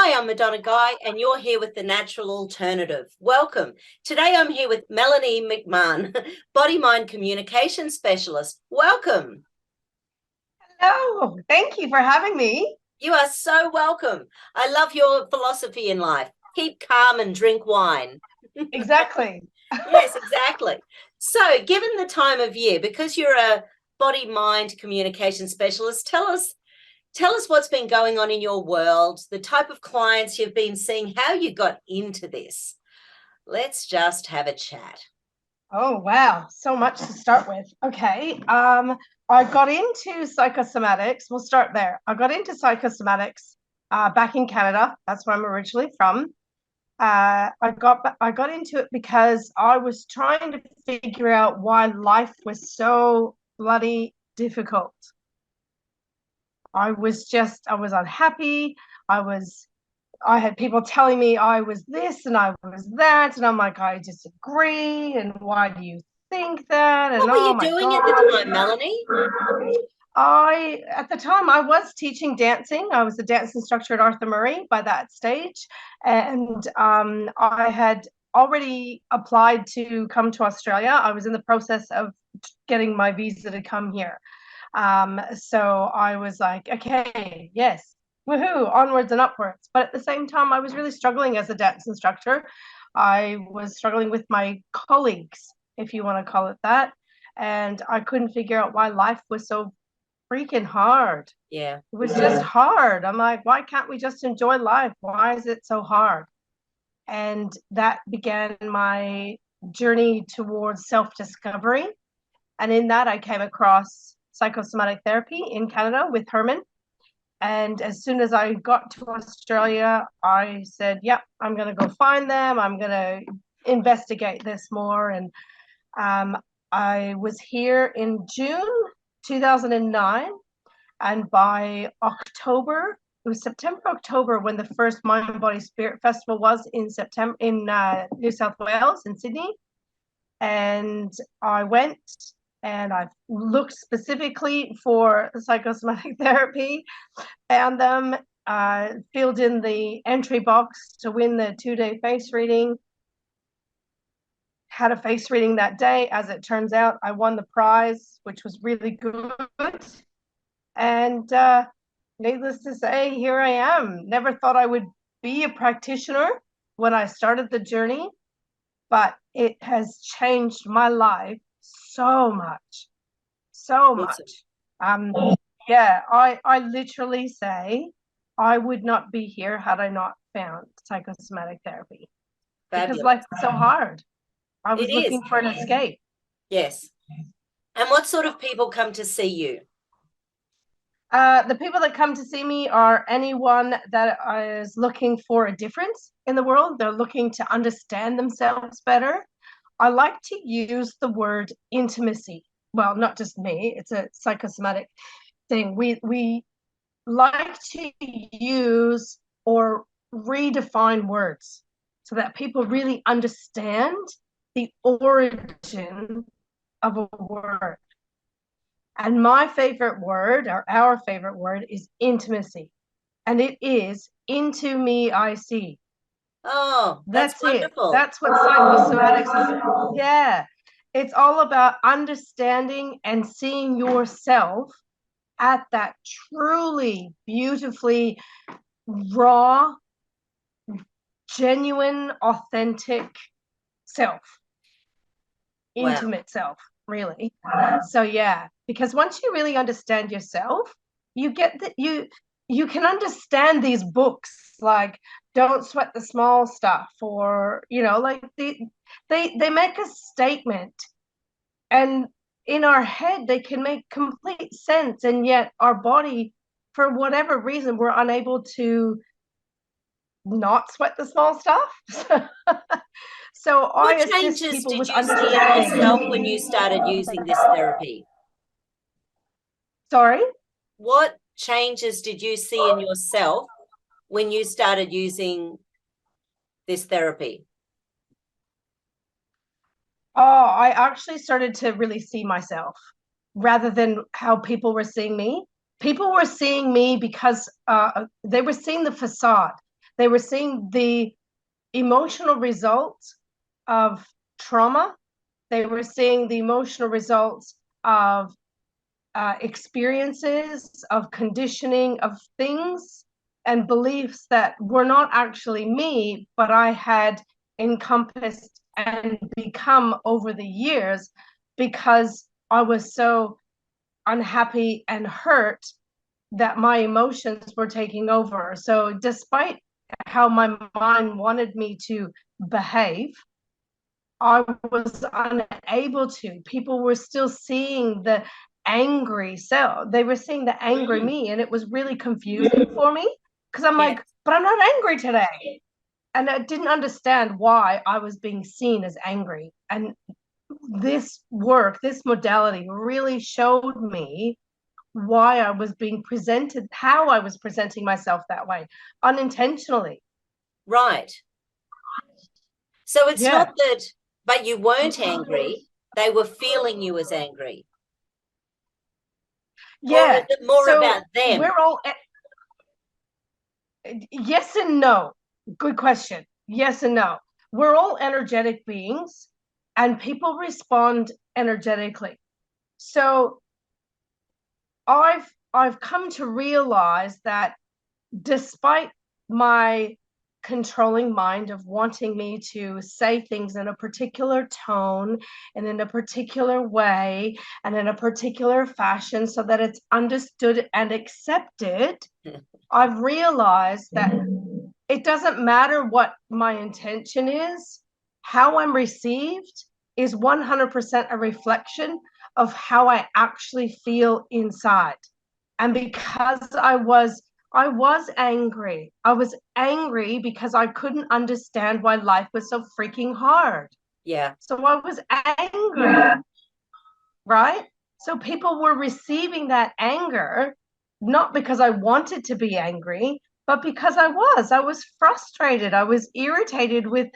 Hi, I'm Madonna Guy, and you're here with The Natural Alternative. Welcome. Today I'm here with Melanie McMahon, Body Mind Communication Specialist. Welcome. Hello, thank you for having me. You are so welcome. I love your philosophy in life. Keep calm and drink wine. Exactly. Yes, exactly. So, given the time of year, because you're a body mind communication specialist, tell us what's been going on in your world, the type of clients you've been seeing, how you got into this. Let's just have a chat. Oh, wow. So much to start with. Okay. I got into psychosomatics. We'll start there. I got into psychosomatics back in Canada. That's where I'm originally from. I got into it because I was trying to figure out why life was so bloody difficult. I was unhappy. I was I had people telling me I was this and I was that, and I'm like, I disagree. And why do you think that? And What were oh you my doing at the God. time, Melanie? At the time, I was teaching dancing. I was a dance instructor at Arthur Murray by that stage. And I had already applied to come to Australia. I was in the process of getting my visa to come here. So I was like, okay, yes, woohoo, onwards and upwards. But at the same time, I was really struggling as a dance instructor. I was struggling with my colleagues, if you want to call it that. And I couldn't figure out why life was so freaking hard. Yeah. It was just hard. I'm like, why can't we just enjoy life? Why is it so hard? And that began my journey towards self discovery. And in that, I came across psychosomatic therapy in Canada with Herman. And as soon as I got to Australia, I said, yep, I'm going to go find them. I'm going to investigate this more. And um, I was here in June 2009. And by October, it was September, October, when the first Mind, Body, Spirit Festival was in September in New South Wales, in Sydney. And I went and I looked specifically for psychosomatic therapy, found them, filled in the entry box to win the 2-day face reading, had a face reading that day. As it turns out, I won the prize, which was really good. And needless to say, here I am. Never thought I would be a practitioner when I started the journey, but it has changed my life so much, so Awesome. much. Um, yeah, I literally say I would not be here had I not found psychosomatic therapy because Fabulous. life is so hard. I It was is. looking for an escape. Yes. And what sort of people come to see you? The people that come to see me are anyone that is looking for a difference in the world. They're looking to understand themselves better. I like to use the word intimacy. Well, not just me, it's a psychosomatic thing. We like to use or redefine words so that people really understand the origin of a word. And my favorite word, or our favorite word, is intimacy. And it is into me I see. Oh, that's That's it. wonderful. That's what psychosomatics is. Yeah. It's all about understanding and seeing yourself at that truly beautifully raw, genuine, authentic self, Wow. intimate self, really. So yeah, because once you really understand yourself, you get that you can understand these books like Don't Sweat the Small Stuff, or like they make a statement, and in our head they can make complete sense, and yet our body, for whatever reason, we're unable to not sweat the small stuff. So I What assist changes people did with you see in understanding. yourself when you started using this therapy? Sorry. What changes did you see in yourself when you started using this therapy? Oh, I actually started to really see myself rather than how people were seeing me. People were seeing me because they were seeing the facade. They were seeing the emotional results of trauma. They were seeing the emotional results of experiences, of conditioning, of things and beliefs that were not actually me, but I had encompassed and become over the years because I was so unhappy and hurt that my emotions were taking over. So despite how my mind wanted me to behave, I was unable to. People were still seeing the angry self. They were seeing the angry me, and it was really confusing for me because I'm like, but I'm not angry today. And I didn't understand why I was being seen as angry. And this work, this modality really showed me why I was being presented, how I was presenting myself that way, unintentionally. Right. So it's not that, but you weren't angry. They were feeling you as angry. Yeah. Or is it more about them? We're all, yes and no. Good question. Yes and no. We're all energetic beings and people respond energetically. So I've come to realize that despite my controlling mind of wanting me to say things in a particular tone and in a particular way and in a particular fashion so that it's understood and accepted, I've realized that it doesn't matter what my intention is, how I'm received is 100% a reflection of how I actually feel inside. And because I was angry. I was angry because I couldn't understand why life was so freaking hard. Yeah. So I was angry, right? So people were receiving that anger, not because I wanted to be angry, but because I was frustrated. I was irritated with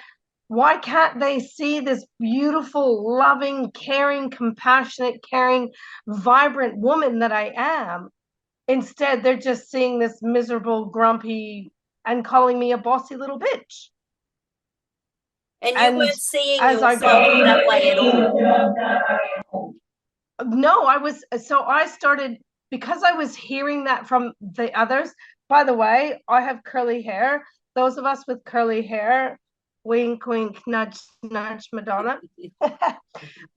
why can't they see this beautiful, loving, caring, compassionate, caring, vibrant woman that I am? Instead, they're just seeing this miserable, grumpy, and calling me a bossy little bitch. And you weren't seeing as I yourself go, that way at all. No, I started because I was hearing that from the others. By the way, I have curly hair. Those of us with curly hair, wink, wink, nudge, nudge, Madonna,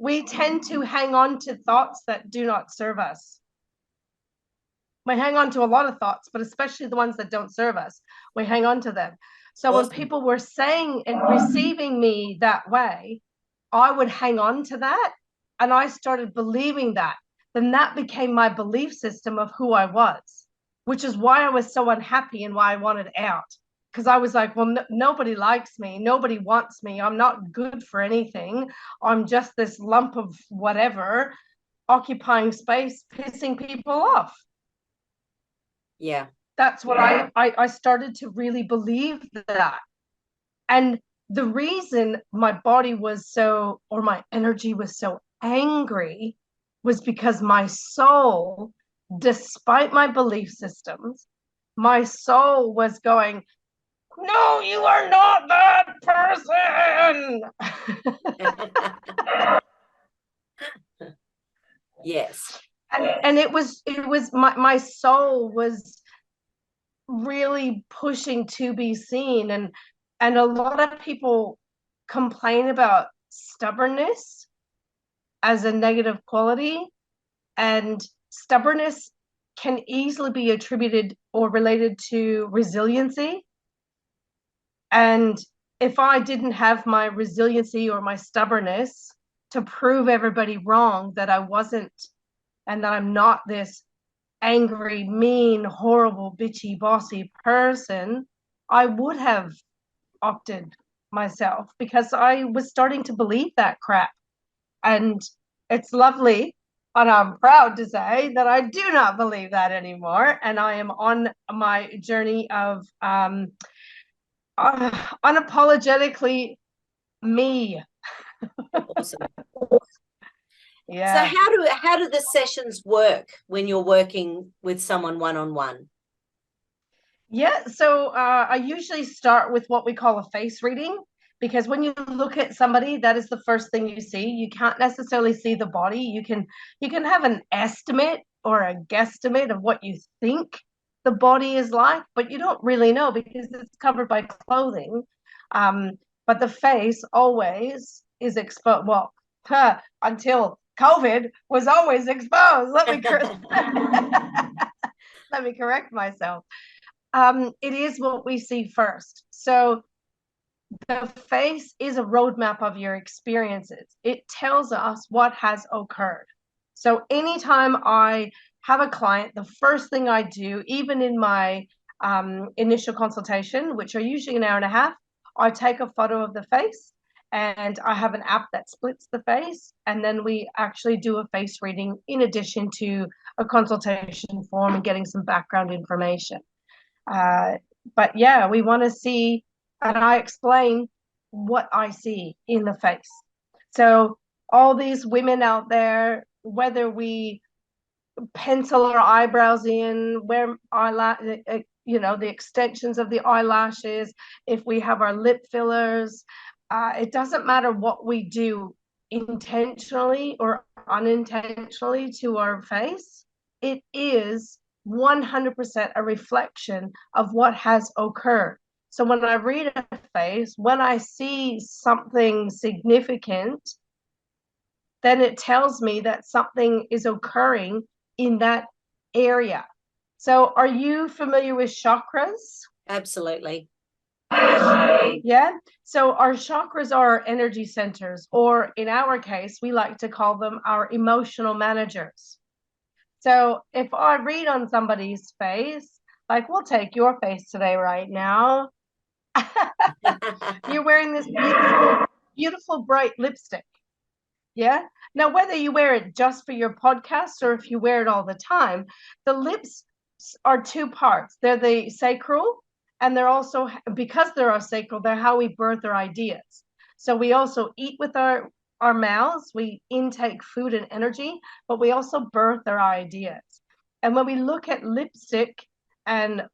we tend to hang on to thoughts that do not serve us. We hang on to a lot of thoughts, but especially the ones that don't serve us. We hang on to them. So when people were saying and receiving me that way, I would hang on to that. And I started believing that. Then that became my belief system of who I was, which is why I was so unhappy and why I wanted out. Because I was like, well, nobody likes me. Nobody wants me. I'm not good for anything. I'm just this lump of whatever, occupying space, pissing people off. Yeah. That's what I started to really believe that. And the reason my body was so, or my energy was so angry was because my soul, despite my belief systems, my soul was going, no, you are not that person. Yes. And it was my soul was really pushing to be seen. And a lot of people complain about stubbornness as a negative quality, and stubbornness can easily be attributed or related to resiliency. And if I didn't have my resiliency or my stubbornness to prove everybody wrong that I wasn't and that I'm not this angry, mean, horrible, bitchy, bossy person, I would have opted myself because I was starting to believe that crap. And it's lovely. And I'm proud to say that I do not believe that anymore. And I am on my journey of unapologetically me. Awesome. Yeah. So how do the sessions work when you're working with someone one-on-one? Yeah, so I usually start with what we call a face reading, because when you look at somebody, that is the first thing you see. You can't necessarily see the body. You can have an estimate or a guesstimate of what you think the body is like, but you don't really know because it's covered by clothing. Um, but the face always is exposed. Well, until COVID was always exposed. Let me correct myself. It is what we see first. So the face is a roadmap of your experiences. It tells us what has occurred. So anytime I have a client, the first thing I do, even in my initial consultation, which are usually an hour and a half, I take a photo of the face and I have an app that splits the face. And then we actually do a face reading in addition to a consultation form and getting some background information. Uh, but yeah, we want to see, and I explain what I see in the face. So all these women out there, whether we pencil our eyebrows in, wear eyelash, the extensions of the eyelashes, if we have our lip fillers, it doesn't matter what we do intentionally or unintentionally to our face. It is 100% a reflection of what has occurred. So when I read a face, when I see something significant, then it tells me that something is occurring in that area. So are you familiar with chakras? Absolutely. Yeah. So our chakras are our energy centers, or in our case, we like to call them our emotional managers. So if I read on somebody's face, like we'll take your face today right now. You're wearing this beautiful, beautiful bright lipstick. Yeah. Now, whether you wear it just for your podcast or if you wear it all the time, the lips are two parts. They're the sacral, and they're also, because they're our sacral, they're how we birth our ideas. So we also eat with our mouths, we intake food and energy, but we also birth our ideas. And when we look at lipstick, and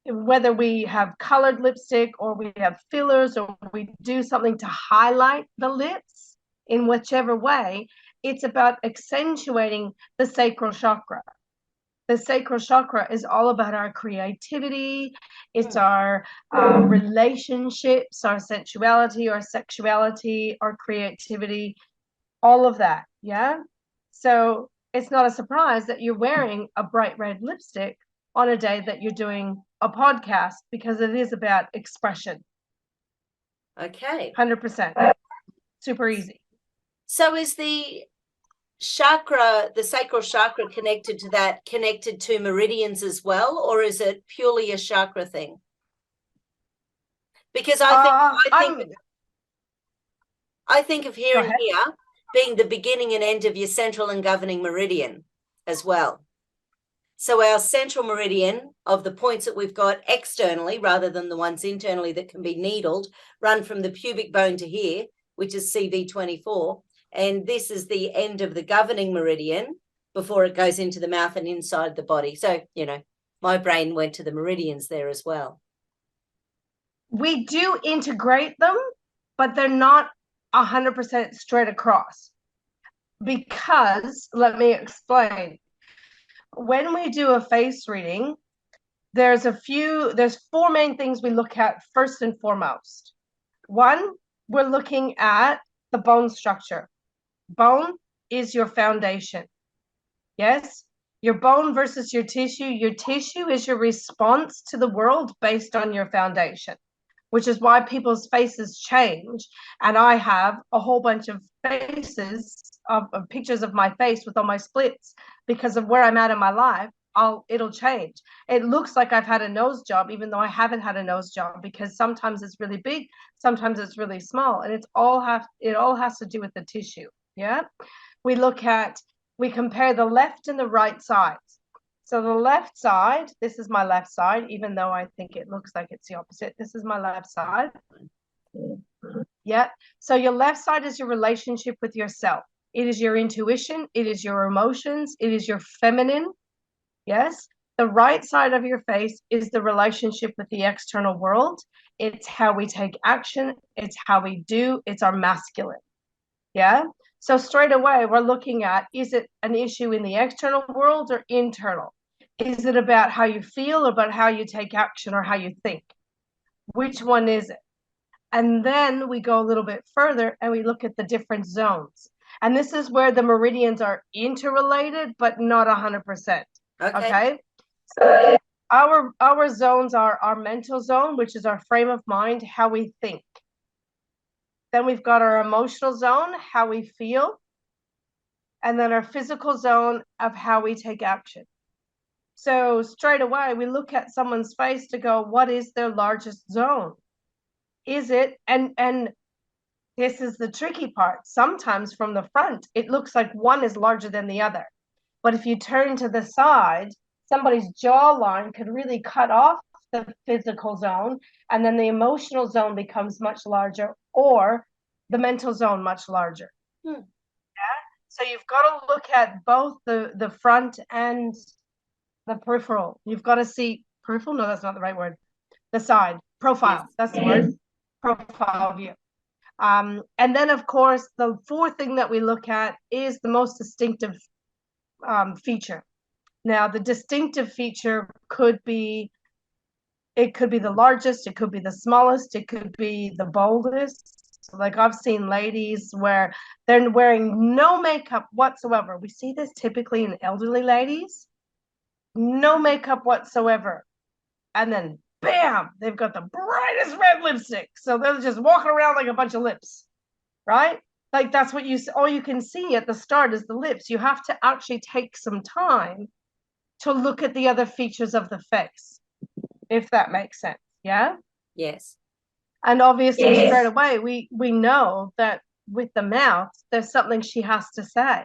whether we have colored lipstick or we have fillers or we do something to highlight the lips in whichever way, it's about accentuating the sacral chakra. The sacral chakra is all about our creativity, it's our relationships, our sensuality, our sexuality, our creativity, all of that. Yeah. So it's not a surprise that you're wearing a bright red lipstick on a day that you're doing a podcast, because it is about expression. Okay. 100%. Super easy. So is the chakra, the sacral chakra, connected to meridians as well, or is it purely a chakra thing? Because I think of here and here being the beginning and end of your central and governing meridian as well. So our central meridian of the points that we've got externally rather than the ones internally that can be needled run from the pubic bone to here, which is CV24. And this is the end of the governing meridian before it goes into the mouth and inside the body. So, my brain went to the meridians there as well. We do integrate them, but they're not 100% straight across. Because, let me explain. When we do a face reading, there's four main things we look at first and foremost. One, we're looking at the bone structure. Bone is your foundation. Yes, your bone versus your tissue. Your tissue is your response to the world based on your foundation, which is why people's faces change. And I have a whole bunch of faces of pictures of my face with all my splits because of where I'm at in my life. It'll change. It looks like I've had a nose job, even though I haven't had a nose job, because sometimes it's really big, sometimes it's really small, and it all has to do with the tissue. Yeah, we compare the left and the right sides. So the left side, this is my left side, even though I think it looks like it's the opposite. This is my left side. Yeah. So your left side is your relationship with yourself. It is your intuition. It is your emotions. It is your feminine. Yes. The right side of your face is the relationship with the external world. It's how we take action. It's how we do. It's our masculine. Yeah. So straight away, we're looking at, is it an issue in the external world or internal? Is it about how you feel, about how you take action, or how you think? Which one is it? And then we go a little bit further and we look at the different zones. And this is where the meridians are interrelated, but not 100%. Okay. So our zones are our mental zone, which is our frame of mind, how we think. Then we've got our emotional zone, how we feel. And then our physical zone of how we take action. So straight away, we look at someone's face to go, what is their largest zone? Is it, and this is the tricky part. Sometimes from the front, it looks like one is larger than the other. But if you turn to the side, somebody's jawline could really cut off the physical zone, and then the emotional zone becomes much larger, or the mental zone much larger. Yeah. So you've got to look at both the front and the peripheral. You've got to see peripheral. No, that's not the right word. The side profile. Yes. That's the word. Profile view. And then, of course, the fourth thing that we look at is the most distinctive feature. Now, the distinctive feature could be the largest, it could be the smallest, it could be the boldest. Like I've seen ladies where they're wearing no makeup whatsoever. We see this typically in elderly ladies, no makeup whatsoever. And then bam, they've got the brightest red lipstick. So they're just walking around like a bunch of lips, right? Like that's what all you can see at the start is the lips. You have to actually take some time to look at the other features of the face, if that makes sense. Yeah? Yes. And obviously straight away, we know that with the mouth, there's something she has to say.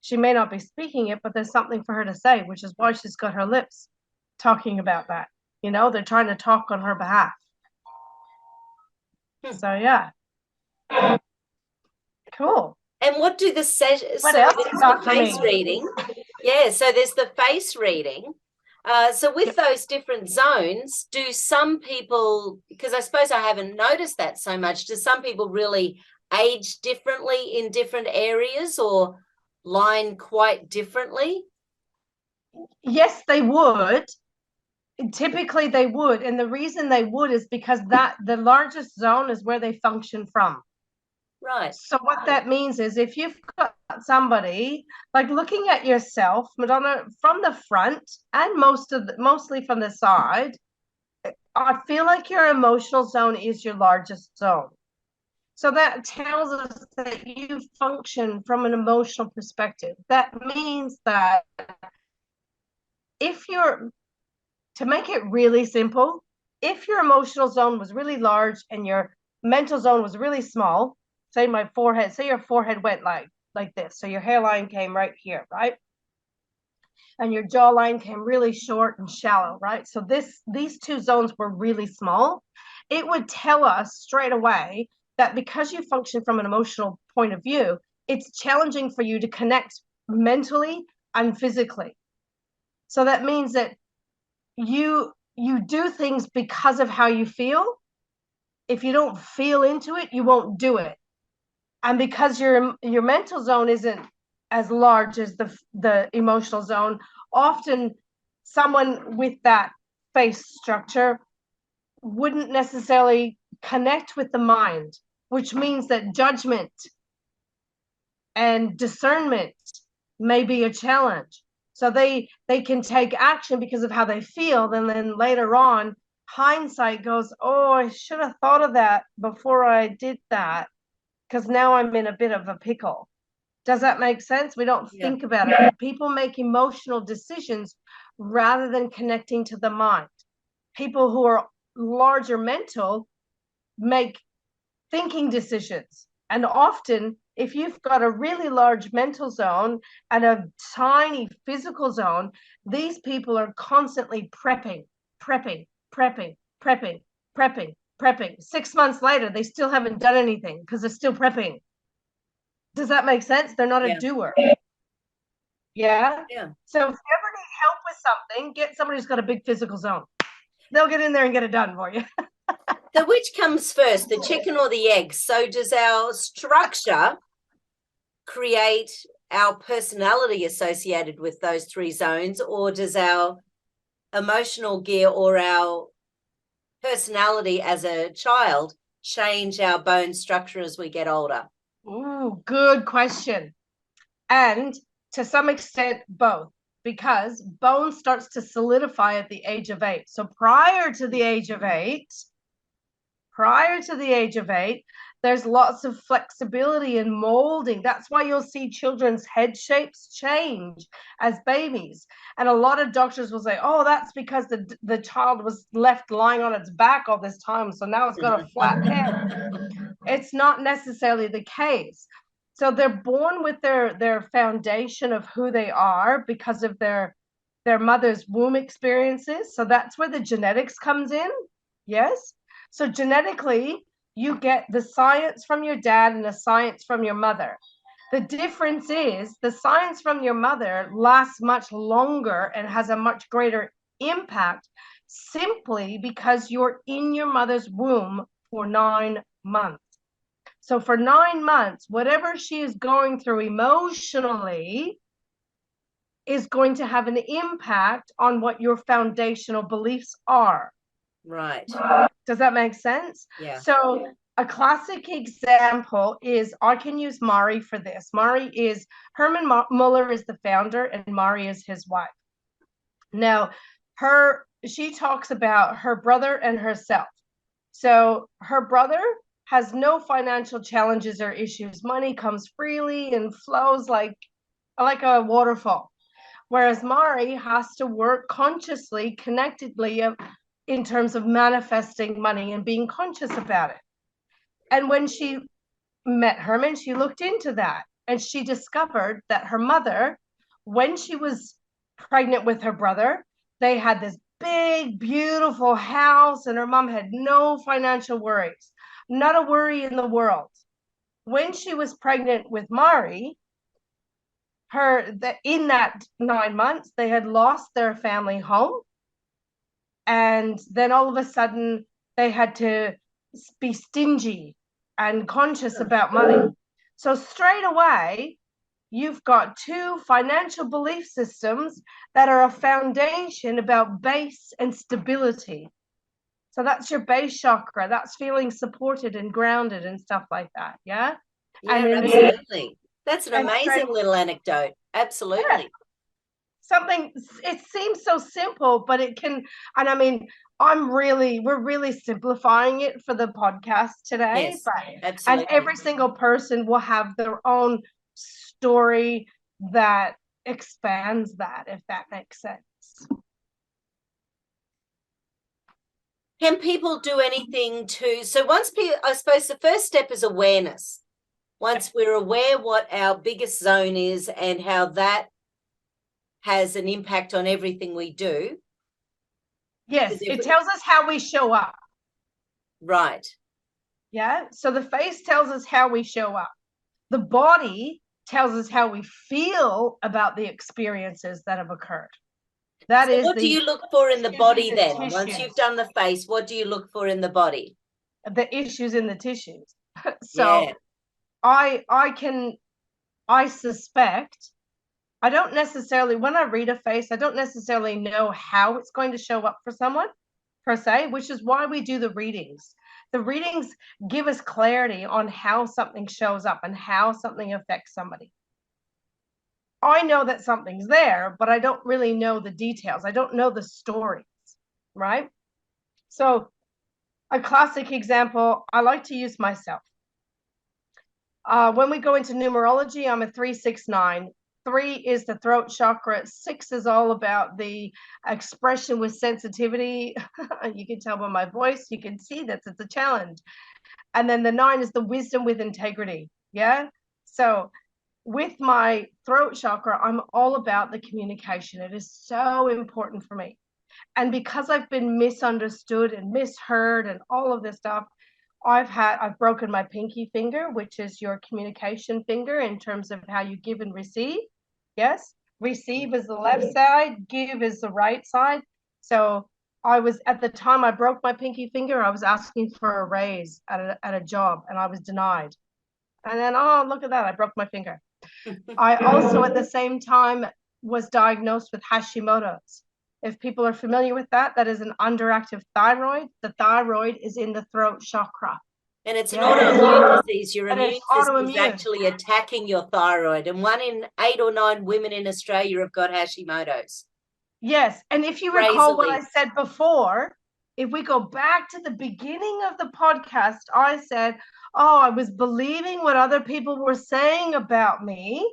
She may not be speaking it, but there's something for her to say, which is why she's got her lips talking about that. You know, they're trying to talk on her behalf. So, yeah. Cool. And what do the sessions? What else you got for face me? reading. Yeah, so there's the face reading. So with those different zones, do some people, because I suppose I haven't noticed that so much, do some people really age differently in different areas or line quite differently? Yes, they would. Typically they would. And the reason they would is because the largest zone is where they function from. Right. So what that means is if you've got somebody like looking at yourself, Madonna, from the front and mostly from the side, I feel like your emotional zone is your largest zone. So that tells us that you function from an emotional perspective. That means that to make it really simple, if your emotional zone was really large and your mental zone was really small, say your forehead went like this. So your hairline came right here, right? And your jawline came really short and shallow, right? So these two zones were really small. It would tell us straight away that because you function from an emotional point of view, it's challenging for you to connect mentally and physically. So that means that you do things because of how you feel. If you don't feel into it, you won't do it. And because your mental zone isn't as large as the emotional zone, often someone with that face structure wouldn't necessarily connect with the mind, which means that judgment and discernment may be a challenge. So they can take action because of how they feel, and then later on, hindsight goes, oh, I should have thought of that before I did that, because now I'm in a bit of a pickle. Does that make sense? We don't think about it. People make emotional decisions rather than connecting to the mind. People who are larger mental make thinking decisions. And often, if you've got a really large mental zone and a tiny physical zone, these people are constantly prepping. 6 months later, they still haven't done anything because they're still prepping. Does that make sense? They're not a doer. Yeah. Yeah. So if you ever need help with something, get somebody who's got a big physical zone. They'll get in there and get it done for you. So which comes first, the chicken or the egg? So does our structure create our personality associated with those three zones, or does our emotional gear or our personality as a child change our bone structure as we get older? Ooh, good question. And to some extent, both, because bone starts to solidify at the age of 8. So prior to the age of 8, there's lots of flexibility and molding. That's why you'll see children's head shapes change as babies. And a lot of doctors will say, oh, that's because the child was left lying on its back all this time, so now it's got a flat head. It's not necessarily the case. So they're born with their foundation of who they are because of their mother's womb experiences. So that's where the genetics comes in. Yes. So genetically, you get the science from your dad and the science from your mother. The difference is the science from your mother lasts much longer and has a much greater impact simply because you're in your mother's womb for 9 months. So for 9 months, whatever she is going through emotionally is going to have an impact on what your foundational beliefs are. Right. Does that make sense? Yeah. So a classic example is, I can use Mari for this. Herman Muller is the founder and Mari is his wife. Now, she talks about her brother and herself. So her brother has no financial challenges or issues. Money comes freely and flows like a waterfall. Whereas Mari has to work consciously, connectedly in terms of manifesting money and being conscious about it. And when she met Herman, she looked into that and she discovered that her mother, when she was pregnant with her brother, they had this big, beautiful house and her mom had no financial worries, not a worry in the world. When she was pregnant with Mari, in that 9 months, they had lost their family home. And then all of a sudden, they had to be stingy and conscious about money. So straight away, you've got two financial belief systems that are a foundation about base and stability. So that's your base chakra. That's feeling supported and grounded and stuff like that. Yeah. Yeah, and absolutely. That's an amazing little anecdote. Absolutely. Yeah. It seems so simple, but it can, and I mean, we're really simplifying it for the podcast today. Yes, but, absolutely. And every single person will have their own story that expands that, if that makes sense. Can people do anything so once I suppose the first step is awareness. Once we're aware what our biggest zone is and how that has an impact on everything we do. Yes, it tells us how we show up. Right. Yeah, so the face tells us how we show up. The body tells us how we feel about the experiences that have occurred. What do you look for in the body then? Once you've done the face, what do you look for in the body? The issues in the tissues. So yeah. I suspect, I don't necessarily, when I read a face, I don't necessarily know how it's going to show up for someone per se, which is why we do the readings. The readings give us clarity on how something shows up and how something affects somebody. I know that something's there, but I don't really know the details. I don't know the stories, right? So a classic example, I like to use myself. When we go into numerology, I'm a 369. 3 is the throat chakra. 6 is all about the expression with sensitivity. You can tell by my voice, you can see that it's a challenge. And then the 9 is the wisdom with integrity. Yeah. So with my throat chakra, I'm all about the communication. It is so important for me. And because I've been misunderstood and misheard and all of this stuff, I've broken my pinky finger, which is your communication finger in terms of how you give and receive. Yes. receive is the left side, give is the right side. So I was, at the time I broke my pinky finger, I was asking for a raise at a job, and I was denied. And then, oh, look at that, I broke my finger. I also at the same time was diagnosed with Hashimoto's. If people are familiar with that, that is an underactive thyroid. The thyroid is in the throat chakra. And it's an autoimmune disease. Your And immune it's system is autoimmune. actually attacking your thyroid. And 1 in 8 or 9 women in Australia have got Hashimoto's. Yes. And if you recall what I said before, if we go back to the beginning of the podcast, I said, oh, I was believing what other people were saying about me.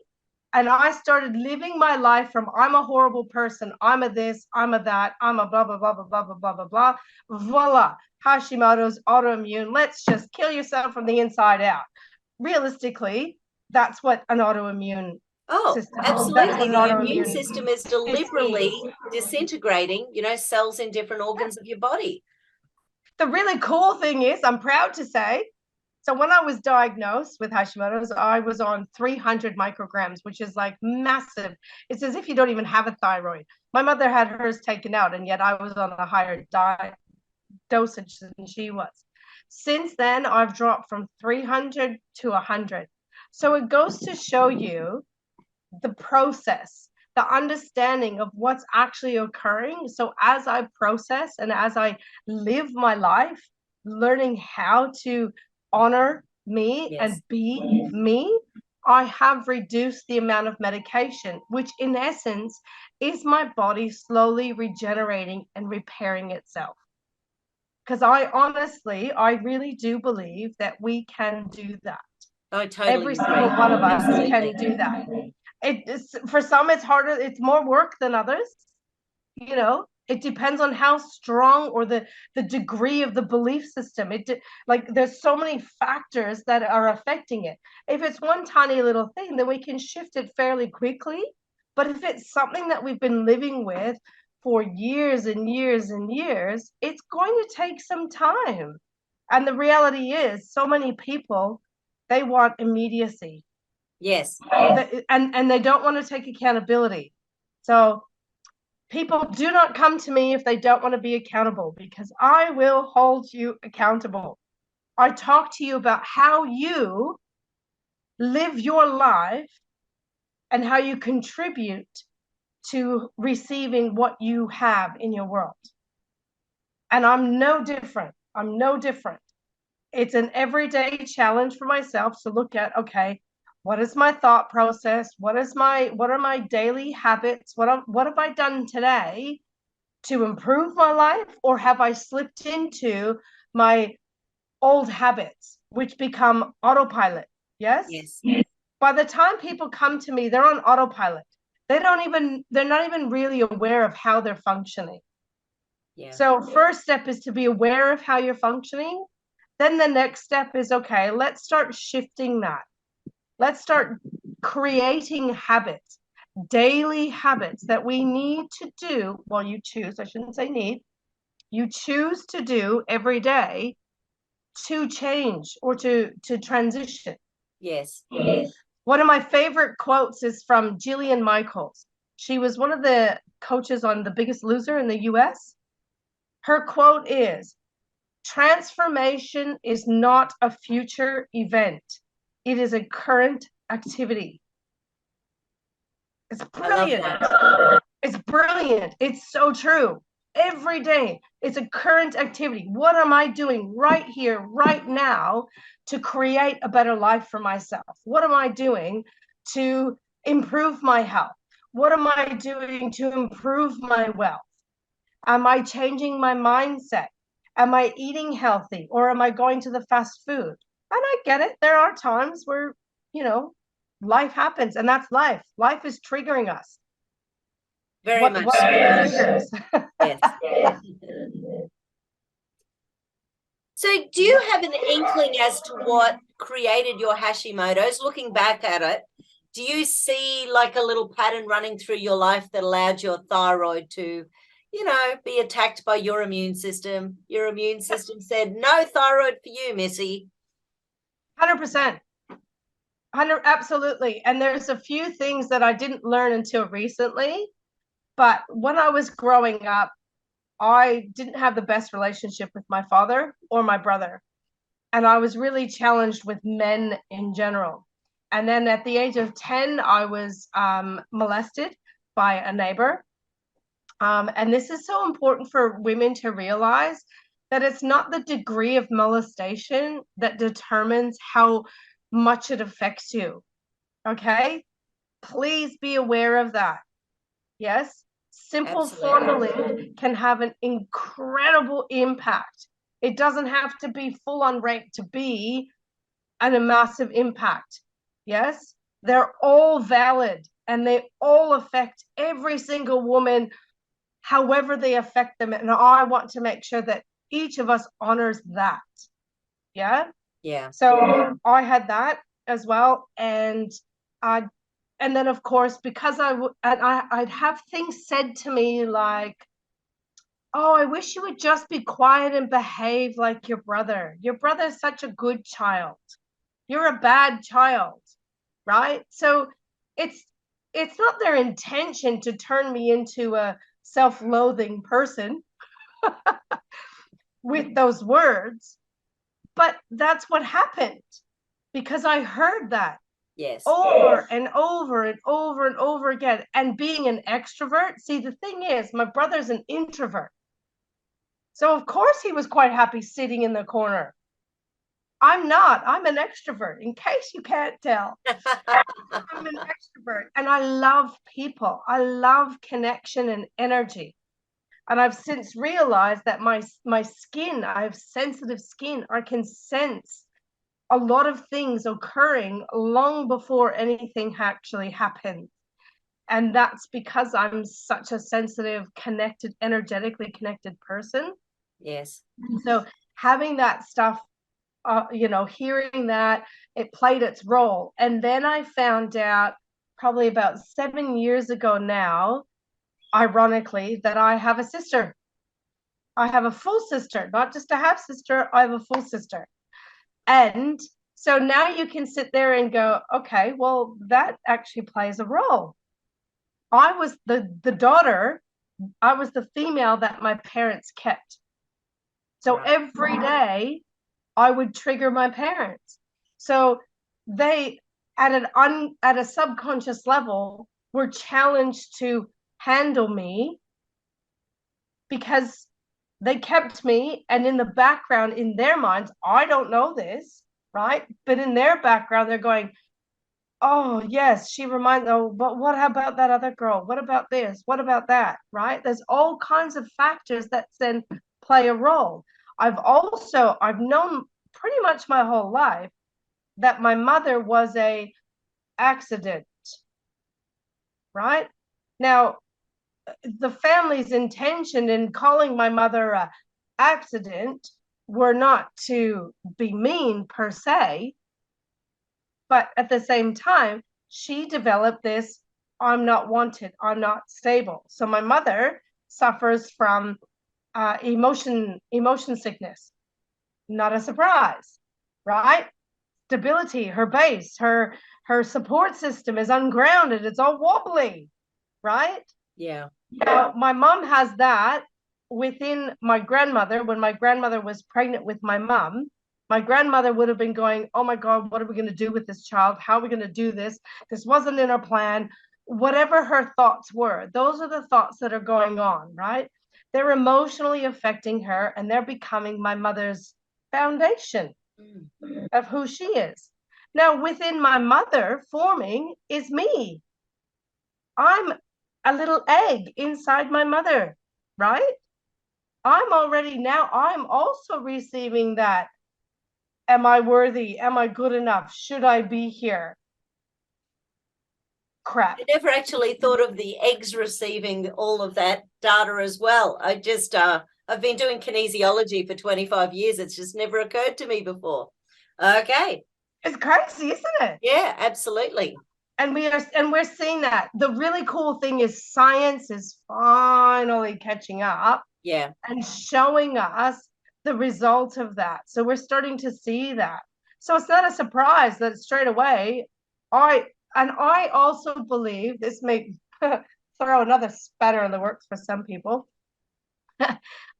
And I started living my life from I'm a horrible person, I'm a this, I'm a that, I'm a blah, blah, blah, blah, blah, blah, blah, blah, blah. Voila, Hashimoto's, autoimmune. Let's just kill yourself from the inside out. Realistically, that's what an autoimmune system. Absolutely. The immune system is deliberately disintegrating, cells in different organs of your body. The really cool thing is, I'm proud to say, so when I was diagnosed with Hashimoto's, I was on 300 micrograms, which is like massive. It's as if you don't even have a thyroid. My mother had hers taken out, and yet I was on a higher dosage than she was. Since then, I've dropped from 300 to 100. So it goes to show you the process, the understanding of what's actually occurring. So as I process and as I live my life, learning how to honor me and be me, I have reduced the amount of medication, which in essence is my body slowly regenerating and repairing itself. Because I really do believe that we can do that. I totally Every single one of us can do that. For some, it's harder, it's more work than others. It depends on how strong or the degree of the belief system. Like there's so many factors that are affecting it. If it's one tiny little thing, then we can shift it fairly quickly. But if it's something that we've been living with for years and years and years, it's going to take some time. And the reality is, so many people, they want immediacy. Yes. And they don't want to take accountability. So people do not come to me if they don't want to be accountable, because I will hold you accountable. I talk to you about how you live your life and how you contribute to receiving what you have in your world. And I'm no different. It's an everyday challenge for myself to look at, okay, what is my thought process? What are my daily habits? What have I done today to improve my life? Or have I slipped into my old habits, which become autopilot? Yes. By the time people come to me, they're on autopilot. They're not even really aware of how they're functioning. So first step is to be aware of how you're functioning. Then the next step is, okay, let's start shifting that. Let's start creating habits, daily habits that we need to do. Well, you choose, I shouldn't say need. You choose to do every day to change or to transition. Yes. One of my favorite quotes is from Jillian Michaels. She was one of the coaches on The Biggest Loser in the US. Her quote is, transformation is not a future event. It is a current activity. It's brilliant. It's brilliant. It's so true. Every day, it's a current activity. What am I doing right here, right now, to create a better life for myself? What am I doing to improve my health? What am I doing to improve my wealth? Am I changing my mindset? Am I eating healthy, or am I going to the fast food? And I get it. There are times where, life happens, and that's life. Life is triggering us. Very much. What triggers? Yes. So do you have an inkling as to what created your Hashimoto's? Looking back at it, do you see like a little pattern running through your life that allowed your thyroid to, be attacked by your immune system? Your immune system said, no thyroid for you, Missy. 100%. Absolutely. And there's a few things that I didn't learn until recently. But when I was growing up, I didn't have the best relationship with my father or my brother. And I was really challenged with men in general. And then at the age of 10, I was molested by a neighbor. And this is so important for women to realize that it's not the degree of molestation that determines how much it affects you. Okay? Please be aware of that. Yes? Simple Absolutely. fondling can have an incredible impact. It doesn't have to be full on rape to be a massive impact. Yes? They're all valid and they all affect every single woman, however they affect them. And I want to make sure that each of us honors that. Yeah? Yeah. So I had that as well. And then of course, because I'd have things said to me like, oh, I wish you would just be quiet and behave like your brother. Your brother's such a good child. You're a bad child, right? So it's not their intention to turn me into a self-loathing person with those words, but that's what happened because I heard that Yes. over and over and over and over again. And being an extrovert, see, the thing is, my brother's an introvert. So of course he was quite happy sitting in the corner. I'm not. I'm an extrovert, in case you can't tell. I'm an extrovert and I love people. I love connection and energy. And I've since realized that my skin, I have sensitive skin. I can sense a lot of things occurring long before anything actually happens. And that's because I'm such a sensitive, connected, energetically connected person. Yes. So having that stuff, hearing that, it played its role. And then I found out probably about 7 years ago now, ironically, that I have a sister. I have a full sister, not just a half sister. I have a full sister. And so now you can sit there and go, okay, well, that actually plays a role. I was the daughter, I was the female that my parents kept. So every day I would trigger my parents. So they at a subconscious level were challenged to handle me because they kept me, and in the background, in their minds, I don't know this, right? But in their background, they're going, oh yes, she reminds, oh, but what about that other girl? What about this? What about that? Right? There's all kinds of factors that then play a role. I've known pretty much my whole life that my mother was a accident, right? Now, the family's intention in calling my mother a accident were not to be mean per se, but at the same time, she developed this, I'm not wanted, I'm not stable. So my mother suffers from emotion sickness. Not a surprise, right? Stability, her base, her support system is ungrounded. It's all wobbly, right? Yeah. Now, my mom has that within my grandmother. When my grandmother was pregnant with my grandmother would have been going, oh my God, what are we going to do with this child? How are we going to do this? This wasn't in our plan. Whatever her thoughts were, those are the thoughts that are going on, right? They're emotionally affecting her and they're becoming my mother's foundation of who she is. Now, within my mother forming is me. I'm a little egg inside my mother, right? I'm also receiving that. Am I worthy? Am I good enough? Should I be here? Crap. I never actually thought of the eggs receiving all of that data as well. I've been doing kinesiology for 25 years. It's just never occurred to me before. Okay. It's crazy, isn't it? Yeah, absolutely. And we're seeing that. The really cool thing is science is finally catching up. Yeah. And showing us the result of that. So we're starting to see that. So it's not a surprise that straight away I also believe this may throw another spatter in the works for some people.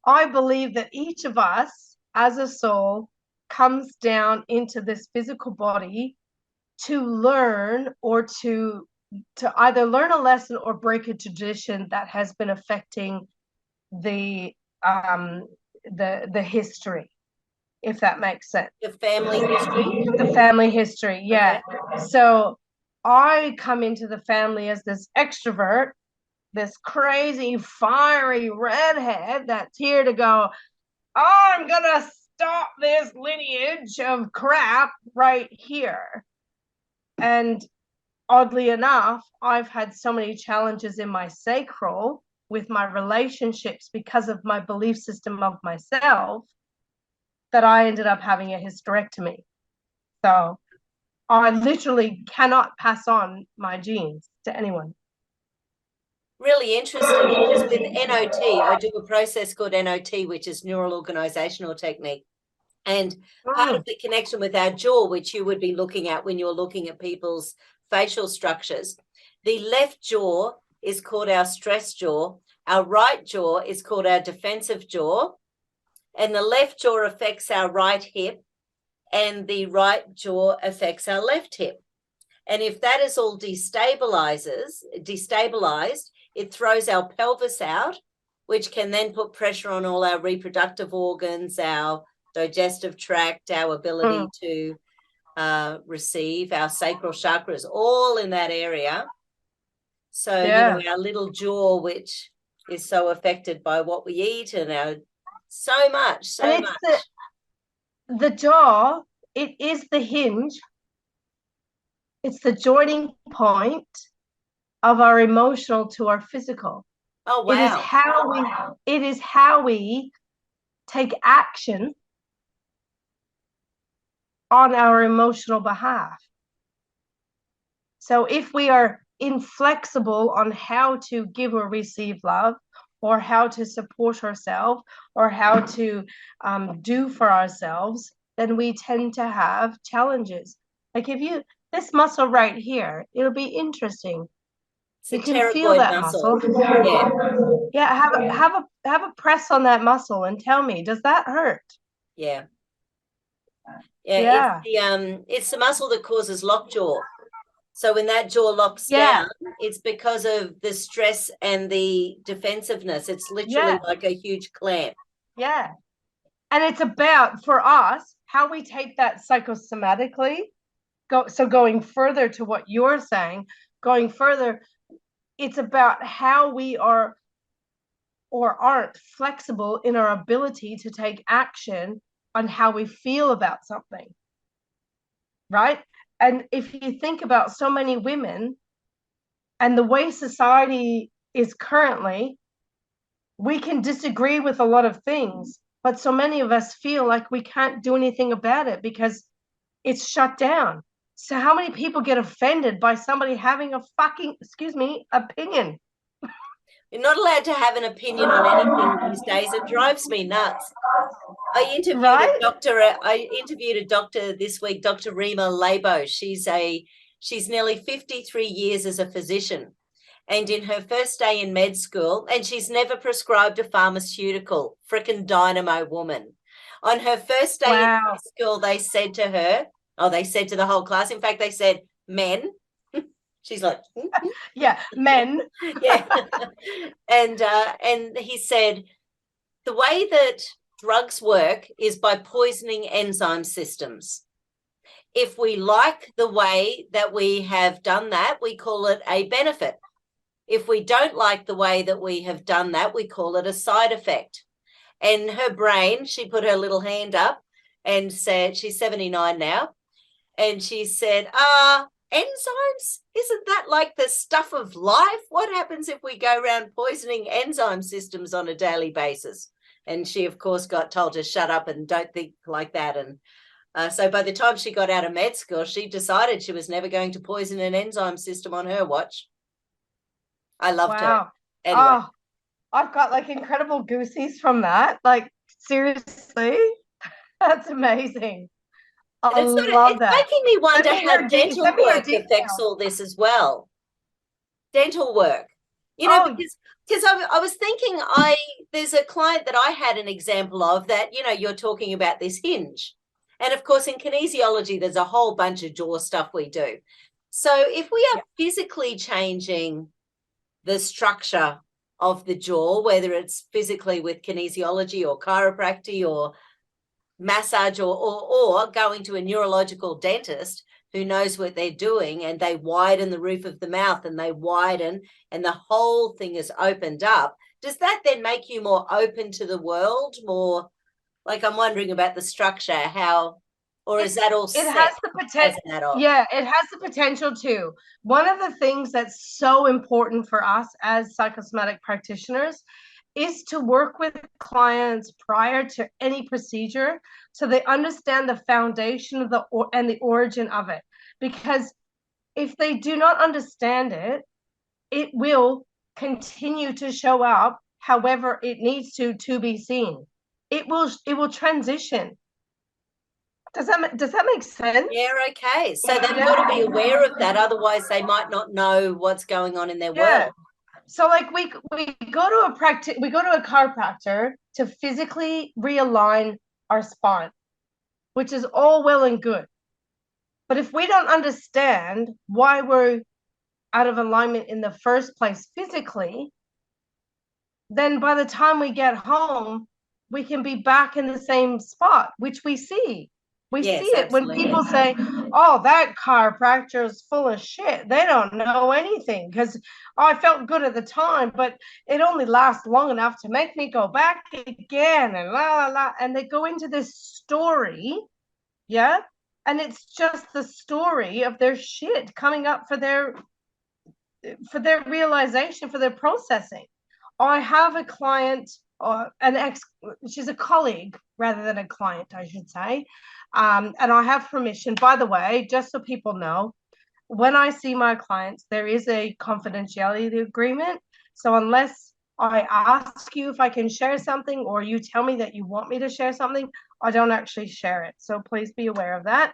I believe that each of us as a soul comes down into this physical body to learn, or to either learn a lesson or break a tradition that has been affecting the the history, if that makes sense. The family history. The family history, yeah. Okay. So I come into the family as this extrovert, this crazy, fiery redhead that's here to go, I'm gonna stop this lineage of crap right here. And oddly enough, I've had so many challenges in my sacral with my relationships because of my belief system of myself that I ended up having a hysterectomy. So I literally cannot pass on my genes to anyone. Really interesting, because with NOT, I do a process called NOT, which is neural organizational technique. And part of the connection with our jaw, which you would be looking at when you're looking at people's facial structures, the left jaw is called our stress jaw. Our right jaw is called our defensive jaw. And the left jaw affects our right hip, and the right jaw affects our left hip. And if that is all destabilized, it throws our pelvis out, which can then put pressure on all our reproductive organs, our digestive tract, our ability to receive, our sacral chakras, all in that area. So, Yeah. you know, our little jaw, which is so affected by what we eat, and our so much. The jaw, it is the hinge. It's the joining point of our emotional to our physical. Oh, wow. It is how we take action on our emotional behalf. So if we are inflexible on how to give or receive love, or how to support ourselves, or how to do for ourselves, then we tend to have challenges. Like this muscle right here, it'll be interesting. You can feel that muscle. Yeah, have a press on that muscle and tell me, does that hurt? Yeah. It's the muscle that causes lockjaw. So when that jaw locks down, it's because of the stress and the defensive-ness. It's literally like a huge clamp. Yeah. And it's about, for us, how we take that psychosomatically. Going further to what you're saying, it's about how we are or aren't flexible in our ability to take action on how we feel about something. Right? And if you think about so many women and the way society is currently, we can disagree with a lot of things, but so many of us feel like we can't do anything about it because it's shut down. So how many people get offended by somebody having a fucking, opinion? You're not allowed to have an opinion on anything these days. It drives me nuts. I interviewed a doctor this week, Dr. Rima Labo. She's nearly 53 years as a physician. And in her first day in med school, and she's never prescribed a pharmaceutical, frickin' dynamo woman. On her first day in med school, they said to her, they said to the whole class, in fact, they said, men. She's like, yeah, men. Yeah. And he said, the way that drugs work is by poisoning enzyme systems. If we like the way that we have done that, we call it a benefit. If we don't like the way that we have done that, we call it a side effect. And her brain, she put her little hand up and said, she's 79 now, and she said, enzymes? Isn't that like the stuff of life? What happens if we go around poisoning enzyme systems on a daily basis? And she, of course, got told to shut up and don't think like that. And so by the time she got out of med school, she decided she was never going to poison an enzyme system on her watch. I loved her. Anyway. I've got like incredible goosies from that. Like, seriously, that's amazing. I And love it's that. making me wonder how Send dental me her work affects details. all this as well. Dental work, Oh, because I was thinking there's a client that I had an example of that, you're talking about this hinge. And of course, in kinesiology, there's a whole bunch of jaw stuff we do. So if we are physically changing the structure of the jaw, whether it's physically with kinesiology or chiropractic or massage or going to a neurological dentist who knows what they're doing, and they widen the roof of the mouth and they widen and the whole thing is opened up, does that then make you more open to the world, more like, I'm wondering about the structure, how, or is that all it set has the as potential. an adult? Yeah, it has the potential to. One of the things that's so important for us as psychosomatic practitioners is to work with clients prior to any procedure so they understand the foundation of and the origin of it. Because if they do not understand it, it will continue to show up however it needs to be seen. It will transition. Does that make sense? Yeah, okay. So they've got to be aware of that, otherwise they might not know what's going on in their Yeah. world. So like we go to we go to a chiropractor to physically realign our spine, which is all well and good. But if we don't understand why we're out of alignment in the first place physically, then by the time we get home, we can be back in the same spot, which we see. We see Yes, it when absolutely. people say, oh, that chiropractor is full of shit. They don't know anything because I felt good at the time, but it only lasts long enough to make me go back again and la la la. And they go into this story, yeah. And it's just the story of their shit coming up for their realization, for their processing. I have a client, she's a colleague rather than a client, I should say. And I have permission, by the way, just so people know, when I see my clients, there is a confidentiality agreement. So unless I ask you if I can share something or you tell me that you want me to share something, I don't actually share it. So please be aware of that.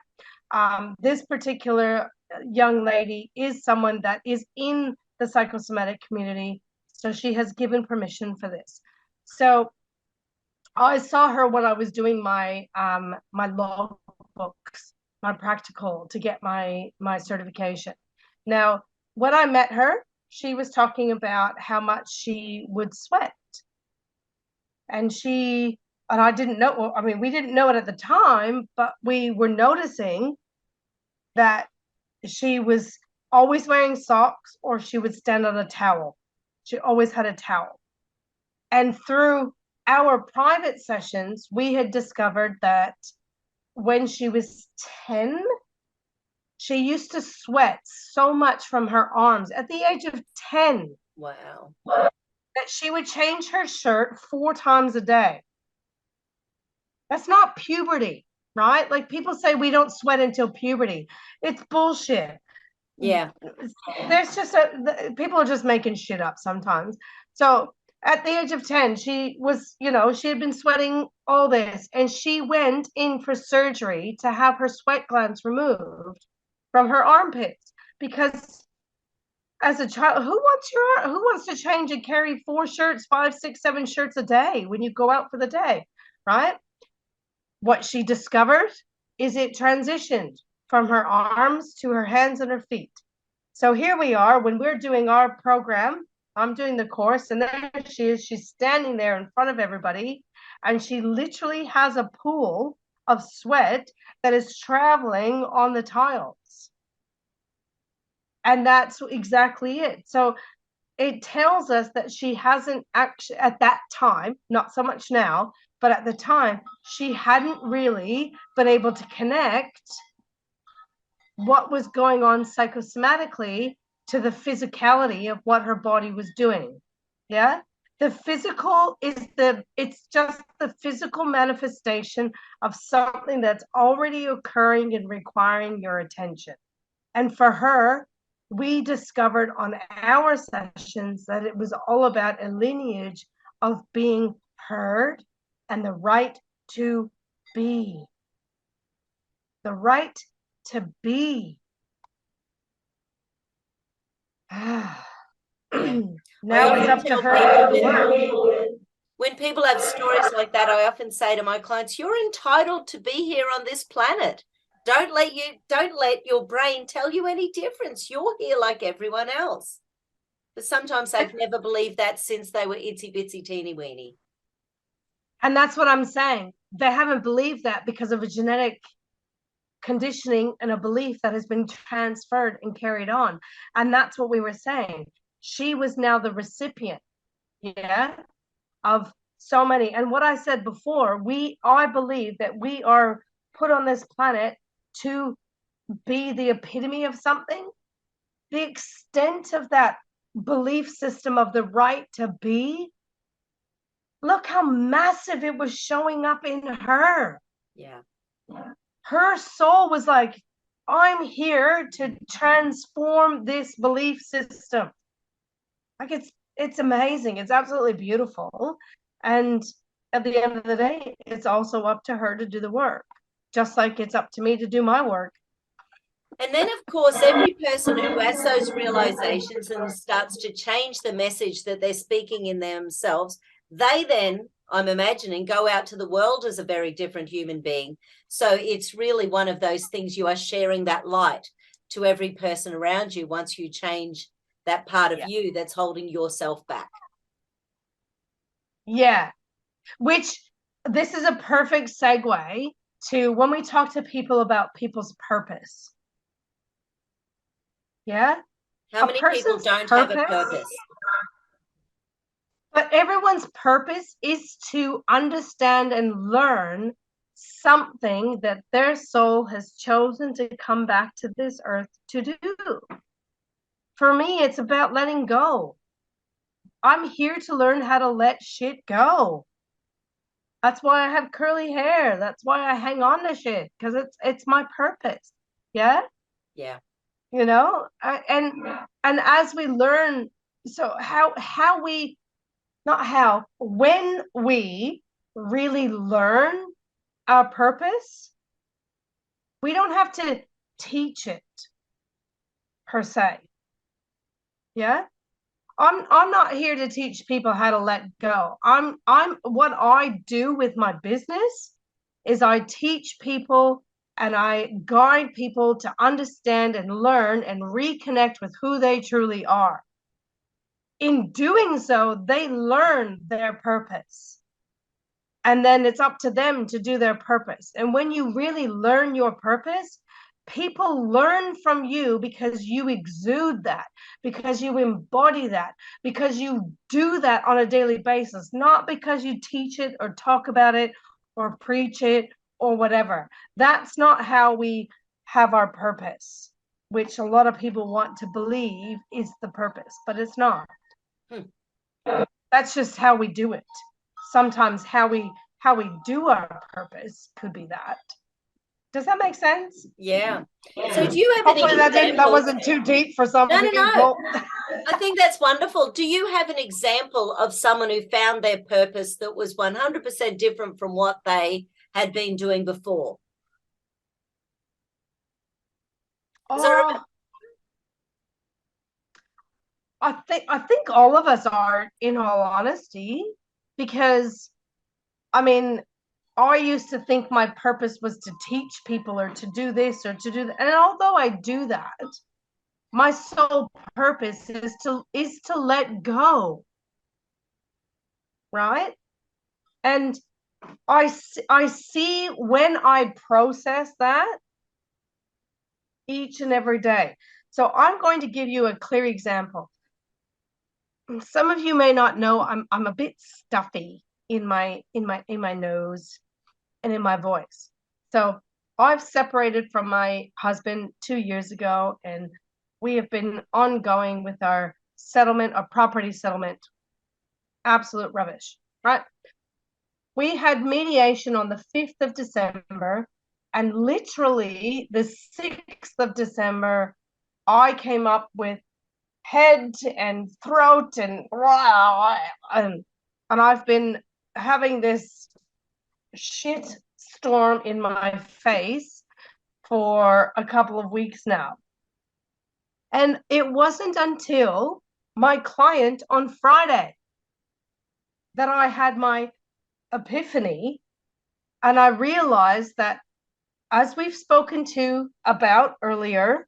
This particular young lady is someone that is in the psychosomatic community. So she has given permission for this. So I saw her when I was doing my my log books, my practical to get my certification. Now, when I met her, she was talking about how much she would sweat. And I didn't know, I mean, we didn't know it at the time, but we were noticing that she was always wearing socks or she would stand on a towel. She always had a towel. And through our private sessions, we had discovered that when she was 10, she used to sweat so much from her arms at the age of 10. Wow. That she would change her shirt 4 times a day. That's not puberty, right? Like people say we don't sweat until puberty. It's bullshit. Yeah. There's just people are just making shit up sometimes. So at the age of 10, she was, she had been sweating all this, and she went in for surgery to have her sweat glands removed from her armpits because as a child, who wants to change and carry 4 shirts, 5, 6, 7 shirts a day when you go out for the day, right? What she discovered is it transitioned from her arms to her hands and her feet. So here we are when we're doing our program. I'm doing the course, and there she is. She's standing there in front of everybody, and she literally has a pool of sweat that is traveling on the tiles. And that's exactly it. So it tells us that she hasn't actually, at that time, not so much now, but at the time, she hadn't really been able to connect what was going on psychosomatically to the physicality of what her body was doing. Yeah. The physical it's just the physical manifestation of something that's already occurring and requiring your attention. And for her, we discovered on our sessions that it was all about a lineage of being heard and the right to be. The right to be. Now it's up to her to do the work. When people have stories like that, I often say to my clients, you're entitled to be here on this planet. Don't let your brain tell you any difference. You're here like everyone else. But sometimes they've never believed that since they were itsy bitsy teeny weeny. And that's what I'm saying. They haven't believed that because of a genetic conditioning and a belief that has been transferred and carried on. And that's what we were saying. She was now the recipient, yeah, of so many. And what I said before, I believe that we are put on this planet to be the epitome of something. The extent of that belief system of the right to be, look how massive it was showing up in her. Yeah. Her soul was like, I'm here to transform this belief system. Like it's amazing. It's absolutely beautiful. And at the end of the day, it's also up to her to do the work, just like it's up to me to do my work. And then, of course, every person who has those realizations and starts to change the message that they're speaking in themselves, they then, I'm imagining, go out to the world as a very different human being. So it's really one of those things, you are sharing that light to every person around you once you change that part of you that's holding yourself back. Yeah, which this is a perfect segue to when we talk to people about people's purpose. Yeah. How many people don't have a purpose? But everyone's purpose is to understand and learn something that their soul has chosen to come back to this earth to do. For me, it's about letting go. I'm here to learn how to let shit go. That's why I have curly hair. That's why I hang on to shit, because it's my purpose. Yeah. Yeah. You know, and as we learn, so how we, not how, when we really learn our purpose, we don't have to teach it per se. Yeah. I'm not here to teach people how to let go. I'm what I do with my business is I teach people and I guide people to understand and learn and reconnect with who they truly are. In doing so, they learn their purpose. And then it's up to them to do their purpose. And when you really learn your purpose, people learn from you because you exude that, because you embody that, because you do that on a daily basis, not because you teach it or talk about it or preach it or whatever. That's not how we have our purpose, which a lot of people want to believe is the purpose, but it's not. That's just how we do it. Sometimes how we do our purpose could be that. Does that make sense? Yeah. So do you have Hopefully that wasn't too deep for some people. No. I think that's wonderful. Do you have an example of someone who found their purpose that was 100% different from what they had been doing before? I think all of us are, in all honesty, because I mean, I used to think my purpose was to teach people or to do this or to do that. And although I do that, my sole purpose is to let go. Right? And I see when I process that each and every day. So I'm going to give you a clear example. Some of you may not know I'm a bit stuffy in my nose and in my voice. So I've separated from my husband 2 years ago, and we have been ongoing with our settlement, our property settlement. Absolute rubbish, right? We had mediation on the 5th of December, and literally the 6th of December, I came up with head and throat and I've been having this shit storm in my face for a couple of weeks now. And it wasn't until my client on Friday that I had my epiphany, and I realized that, as we've spoken to about earlier,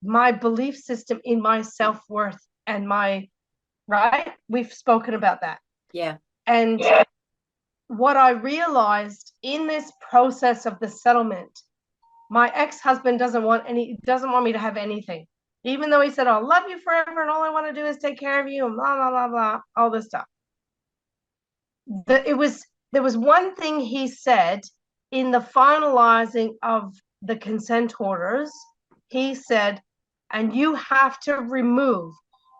my belief system in my self-worth and my, right? We've spoken about that. Yeah. And what I realized in this process of the settlement, my ex-husband doesn't want me to have anything. Even though he said, I'll love you forever and all I want to do is take care of you and blah, blah, blah, blah, all this stuff. There was one thing he said in the finalizing of the consent orders. He said, and you have to remove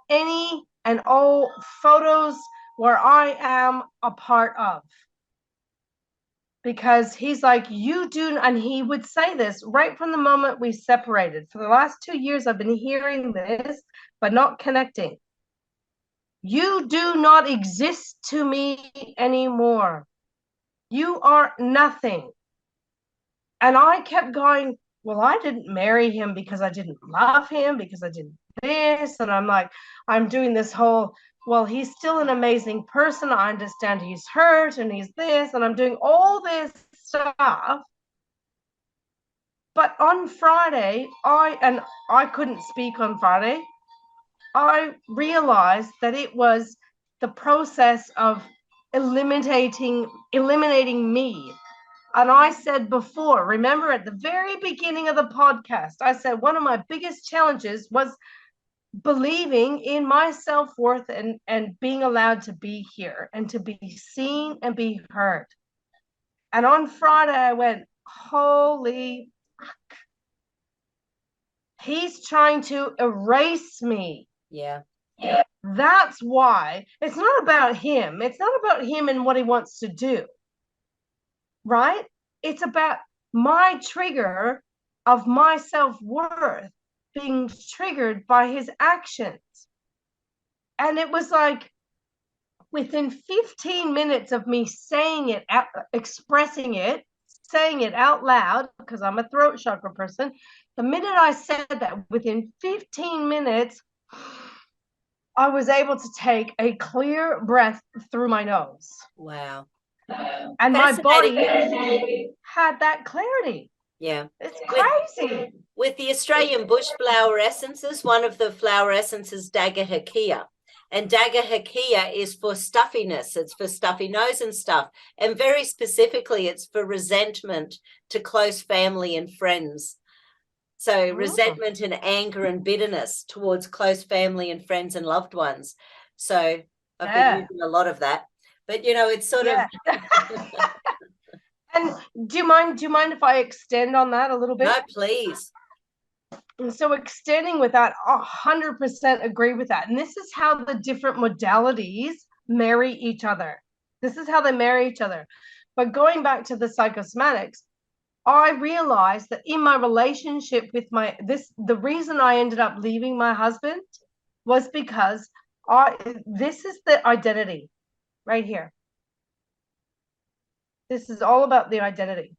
any and all photos where I am a part of. Because he's like, you do, and he would say this right from the moment we separated. For the last 2 years, I've been hearing this, but not connecting. You do not exist to me anymore. You are nothing. And I kept going, well, I didn't marry him because I didn't love him, because I didn't this. And I'm like, I'm doing this whole, well, he's still an amazing person. I understand he's hurt and he's this, and I'm doing all this stuff. But on Friday, I couldn't speak on Friday. I realized that it was the process of eliminating me. And I said before, remember at the very beginning of the podcast, I said one of my biggest challenges was believing in my self-worth and being allowed to be here and to be seen and be heard. And on Friday, I went, holy fuck. He's trying to erase me. Yeah. That's why it's not about him. It's not about him and what he wants to do. Right? It's about my trigger of my self-worth being triggered by his actions. And it was like within 15 minutes of me saying it, expressing it, saying it out loud, because I'm a throat chakra person, the minute I said that, within 15 minutes, I was able to take a clear breath through my nose. Wow. And my body had that clarity. Yeah. It's crazy. With the Australian bush flower essences, one of the flower essences, Dagga Hakea. And Dagga Hakea is for stuffiness. It's for stuffy nose and stuff. And very specifically, it's for resentment to close family and friends. So resentment and anger and bitterness towards close family and friends and loved ones. So I've been using a lot of that. But, you know, it's sort of... And do you mind if I extend on that a little bit? No, please. And so extending with that, 100% agree with that. And this is how the different modalities marry each other. This is how they marry each other. But going back to the psychosomatics, I realized that in my relationship with the reason I ended up leaving my husband was because this is the identity right here. This is all about the identity.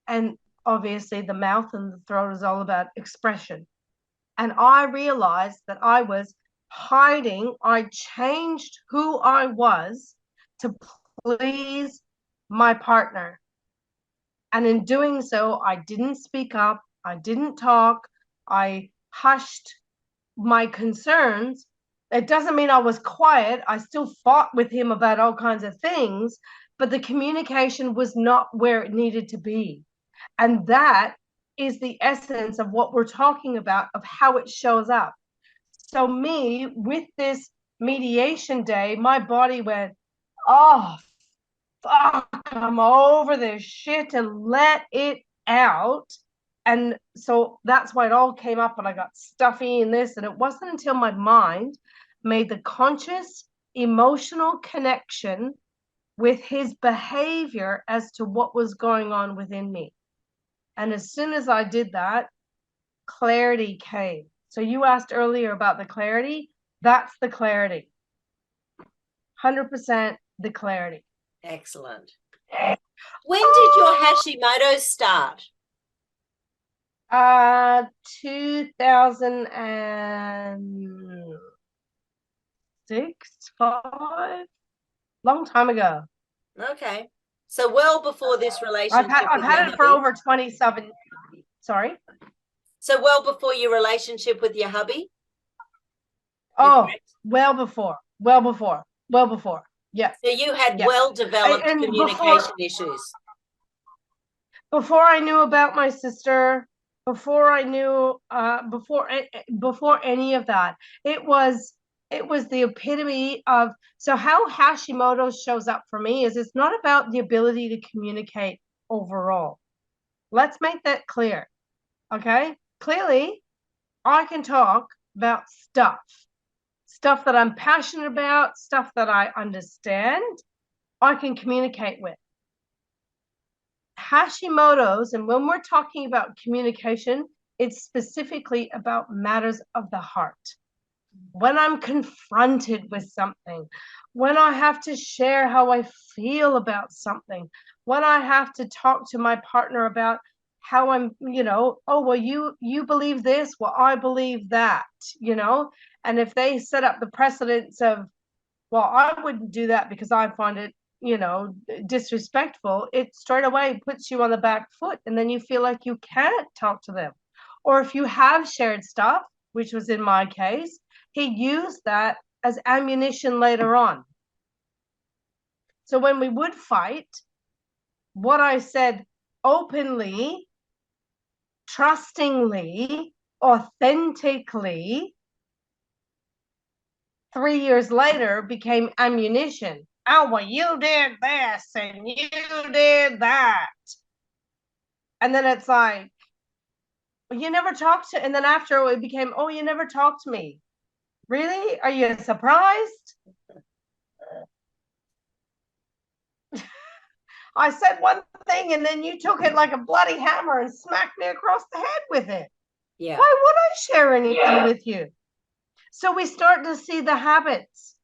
And obviously the mouth and the throat is all about expression. And I realized that I was hiding. I changed who I was to please my partner. And in doing so, I didn't speak up. I didn't talk. I hushed my concerns. It doesn't mean I was quiet. I still fought with him about all kinds of things, but the communication was not where it needed to be. And that is the essence of what we're talking about, of how it shows up. So me, with this mediation day, my body went, oh, fuck, I'm over this shit, and let it out. And so that's why it all came up, and I got stuffy in this. And it wasn't until my mind made the conscious emotional connection with his behavior as to what was going on within me. And as soon as I did that, clarity came. So you asked earlier about the clarity. That's the clarity. 100% the clarity. Excellent. When did your Hashimoto start? 2006, 5, long time ago. Okay. So well before this relationship I've with your had it for hubby. over 27. Sorry. So well before your relationship with your hubby? Oh, well before. Well before. Well before. Yes. So you had Yes. well-developed And communication issues. before I knew about my sister, before I knew before any of that, it was the epitome of, so how Hashimoto's shows up for me is it's not about the ability to communicate overall. Let's make that clear. Okay? Clearly, I can talk about stuff that I'm passionate about, stuff that I understand, I can communicate with. Hashimoto's, and when we're talking about communication, it's specifically about matters of the heart. When I'm confronted with something, when I have to share how I feel about something, when I have to talk to my partner about how I'm, oh, well, you believe this, well, I believe that, and if they set up the precedence of, well, I wouldn't do that because I find it, disrespectful, it straight away puts you on the back foot, and then you feel like you can't talk to them. Or if you have shared stuff, which was in my case, he used that as ammunition later on. So when we would fight, what I said openly, trustingly, authentically, 3 years later became ammunition. Oh, well, you did this and you did that. And then it's like, you never talked to, and then after it became, oh, you never talked to me. Really? Are you surprised? I said one thing and then you took it like a bloody hammer and smacked me across the head with it. Yeah. Why would I share anything with you? So we start to see the habits.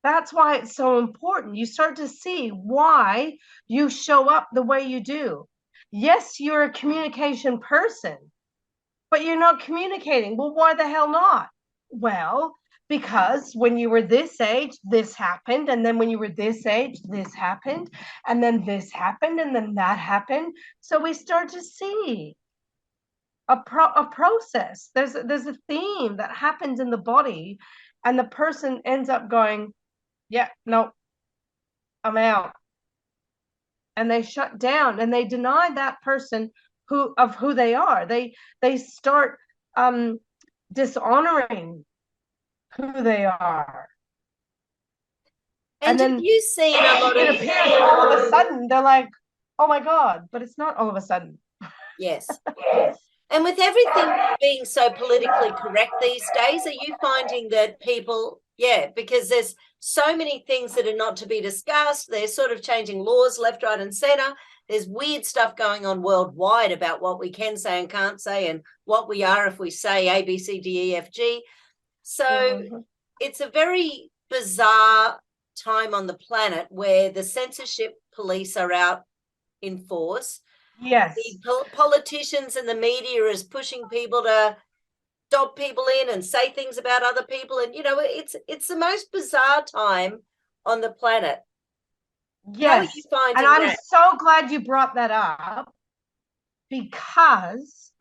That's why it's so important. You start to see why you show up the way you do. Yes, you're a communication person, but you're not communicating. Well, why the hell not? Well, because when you were this age, this happened. And then when you were this age, this happened. And then this happened. And then that happened. So we start to see a process. There's a theme that happens in the body, and the person ends up going, yeah, no, I'm out. And they shut down and they deny that person who they are. They start dishonoring who they are. And then have you seen a lot it of appears all of a sudden they're like, oh my God, but it's not all of a sudden. yes. And with everything being so politically correct these days, are you finding that people, because there's so many things that are not to be discussed. They're sort of changing laws left, right, and center. There's weird stuff going on worldwide about what we can say and can't say and what we are if we say A, B, C, D, E, F, G. So it's a very bizarre time on the planet where the censorship police are out in force. Yes. The politicians and the media is pushing people to dob people in and say things about other people. And, it's the most bizarre time on the planet. Yes. How are you finding and I'm that? so glad you brought that up, because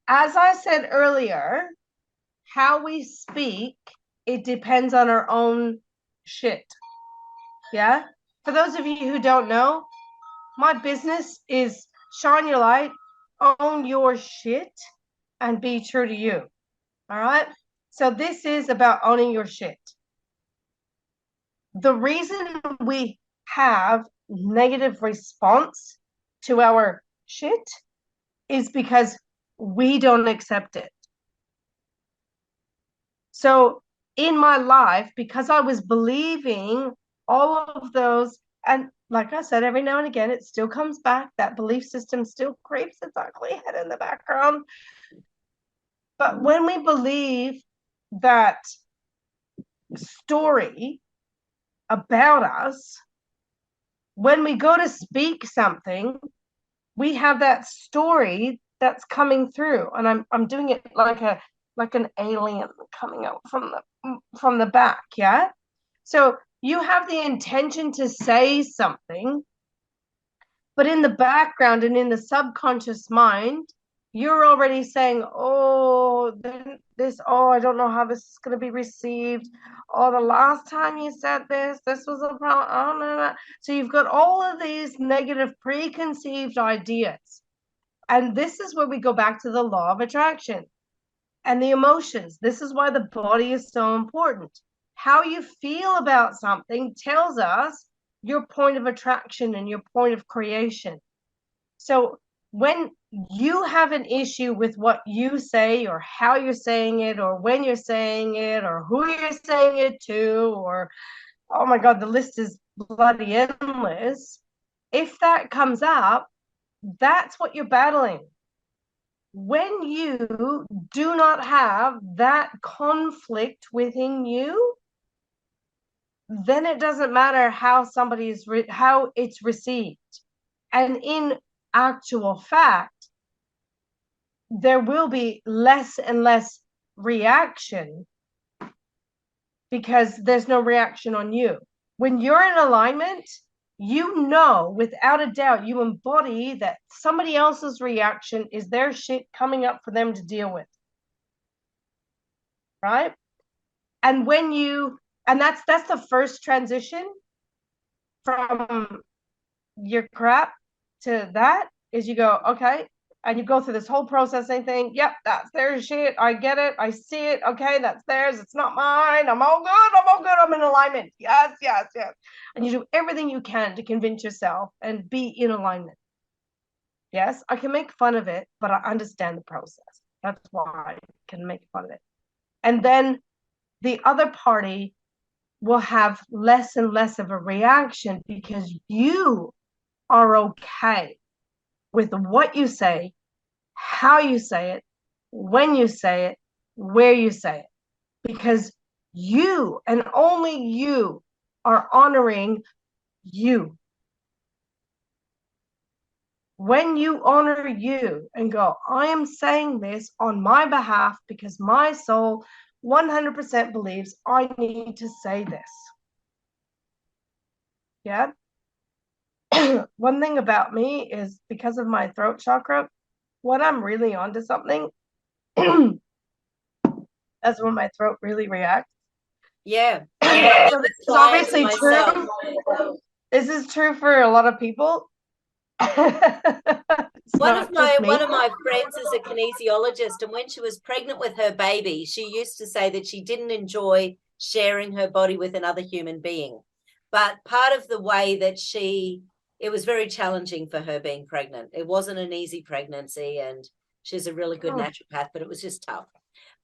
as I said earlier, how we speak, it depends on our own shit. Yeah? For those of you who don't know, my business is shine your light, own your shit, and be true to you. All right? So this is about owning your shit. The reason we have negative response to our shit is because we don't accept it. So in my life, because I was believing all of those, and like I said, every now and again, it still comes back. That belief system still creeps its ugly head in the background. But when we believe that story about us, when we go to speak something, we have that story that's coming through, and I'm doing it like an alien coming out from the back. Yeah. So you have the intention to say something, but in the background and in the subconscious mind, you're already saying, oh, I don't know how this is going to be received. Oh, the last time you said this was a problem. Oh, no, no. So you've got all of these negative preconceived ideas. And this is where we go back to the law of attraction and the emotions. This is why the body is so important. How you feel about something tells us your point of attraction and your point of creation. So when you have an issue with what you say or how you're saying it or when you're saying it or who you're saying it to, or, oh my God, the list is bloody endless. If that comes up, that's what you're battling. When you do not have that conflict within you, then it doesn't matter how how it's received. And in actual fact, there will be less and less reaction because there's no reaction on you. When you're in alignment, you know, without a doubt, you embody that somebody else's reaction is their shit coming up for them to deal with. Right? And that's the first transition from your crap to that, is you go, okay, and you go through this whole processing thing. Yep, that's their shit. I get it. I see it. Okay, that's theirs. It's not mine. I'm all good. I'm in alignment. Yes, yes, yes. And you do everything you can to convince yourself and be in alignment. Yes, I can make fun of it, but I understand the process. That's why I can make fun of it. And then the other party will have less and less of a reaction because you are okay with what you say, how you say it, when you say it, where you say it, because you and only you are honoring you. When you honor you and go, I am saying this on my behalf because my soul 100% believes I need to say this. Yeah. One thing about me is because of my throat chakra, when I'm really onto something, that's when my throat really reacts. Yeah. So this is obviously true. This is true for a lot of people. One of my friends is a kinesiologist, and when she was pregnant with her baby, she used to say that she didn't enjoy sharing her body with another human being. But part of the way that it was very challenging for her being pregnant. It wasn't an easy pregnancy, and she's a really good naturopath, but it was just tough.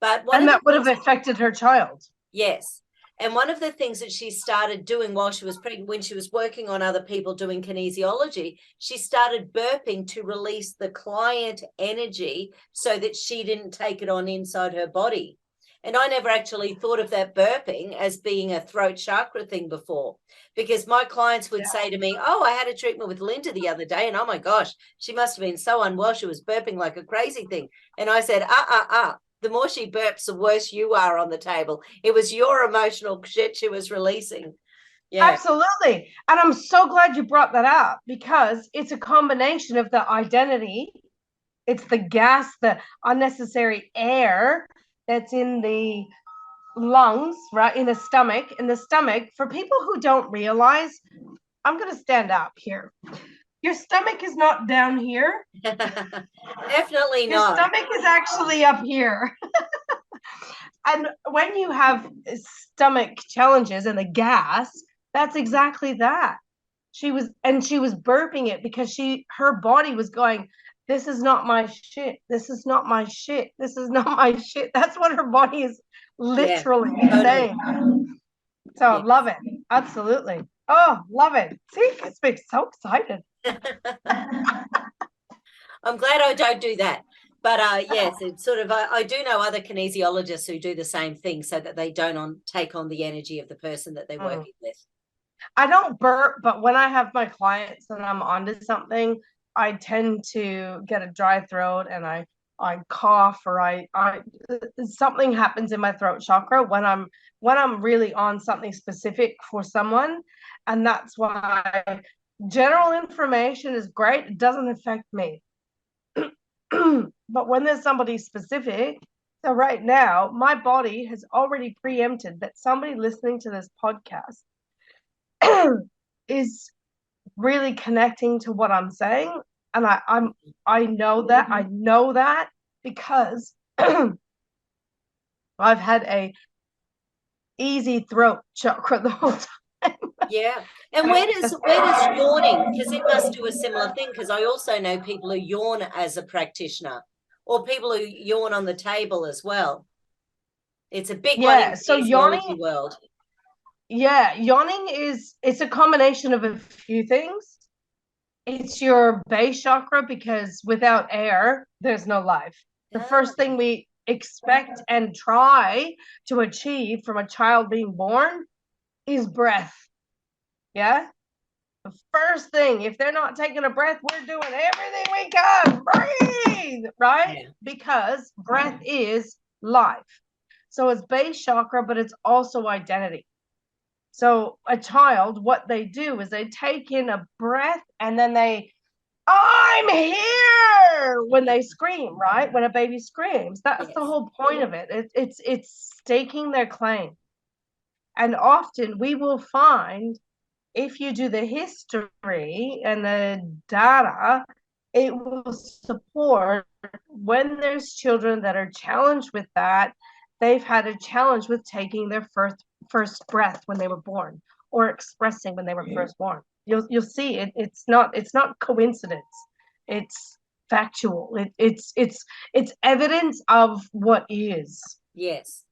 But that would have affected her child. Yes. And one of the things that she started doing while she was pregnant, when she was working on other people doing kinesiology, she started burping to release the client energy so that she didn't take it on inside her body. And I never actually thought of that burping as being a throat chakra thing before, because my clients would say to me, oh, I had a treatment with Linda the other day, and oh my gosh, she must have been so unwell. She was burping like a crazy thing. And I said, the more she burps, the worse you are on the table. It was your emotional shit she was releasing. Yeah. Absolutely. And I'm so glad you brought that up, because it's a combination of the identity. It's the gas, the unnecessary air that's in the lungs, right? In the stomach. In the stomach, for people who don't realize, I'm going to stand up here. Your stomach is not down here. Definitely Your not. Your stomach is actually up here. And when you have stomach challenges and the gas, that's exactly that. She was burping it because her body was going, this is not my shit. This is not my shit. This is not my shit. That's what her body is literally saying. So love it. Absolutely. Oh, love it. See, it gets me so excited. I'm glad I don't do that. But yes, it's sort of, I do know other kinesiologists who do the same thing so that they don't take on the energy of the person that they're working with. I don't burp, but when I have my clients and I'm onto something, I tend to get a dry throat, and I cough, or I something happens in my throat chakra when I'm really on something specific for someone. And that's why general information is great. It doesn't affect me. But when there's somebody specific, so right now, my body has already preempted that somebody listening to this podcast is really connecting to what I'm saying. And I know that because I've had a easy throat chakra the whole time. Yeah. And where does yawning, because it must do a similar thing, because I also know people who yawn as a practitioner, or people who yawn on the table as well. It's a big one in the kinesiology world. Yeah, yawning it's a combination of a few things. It's your base chakra, because without air, there's no life. The first thing we expect and try to achieve from a child being born is breath. Yeah. The first thing, if they're not taking a breath, we're doing everything we can. Breathe, right? Yeah. Because breath is life. So it's base chakra, but it's also identity. So a child, what they do is they take in a breath, and then I'm here when they scream, right? When a baby screams, that's the whole point of it. It's staking their claim. And often we will find, if you do the history and the data, it will support when there's children that are challenged with that, they've had a challenge with taking their first breath when they were born, or expressing when they were first born. You'll see it. It's not coincidence. It's factual. It's evidence of what is. Yes.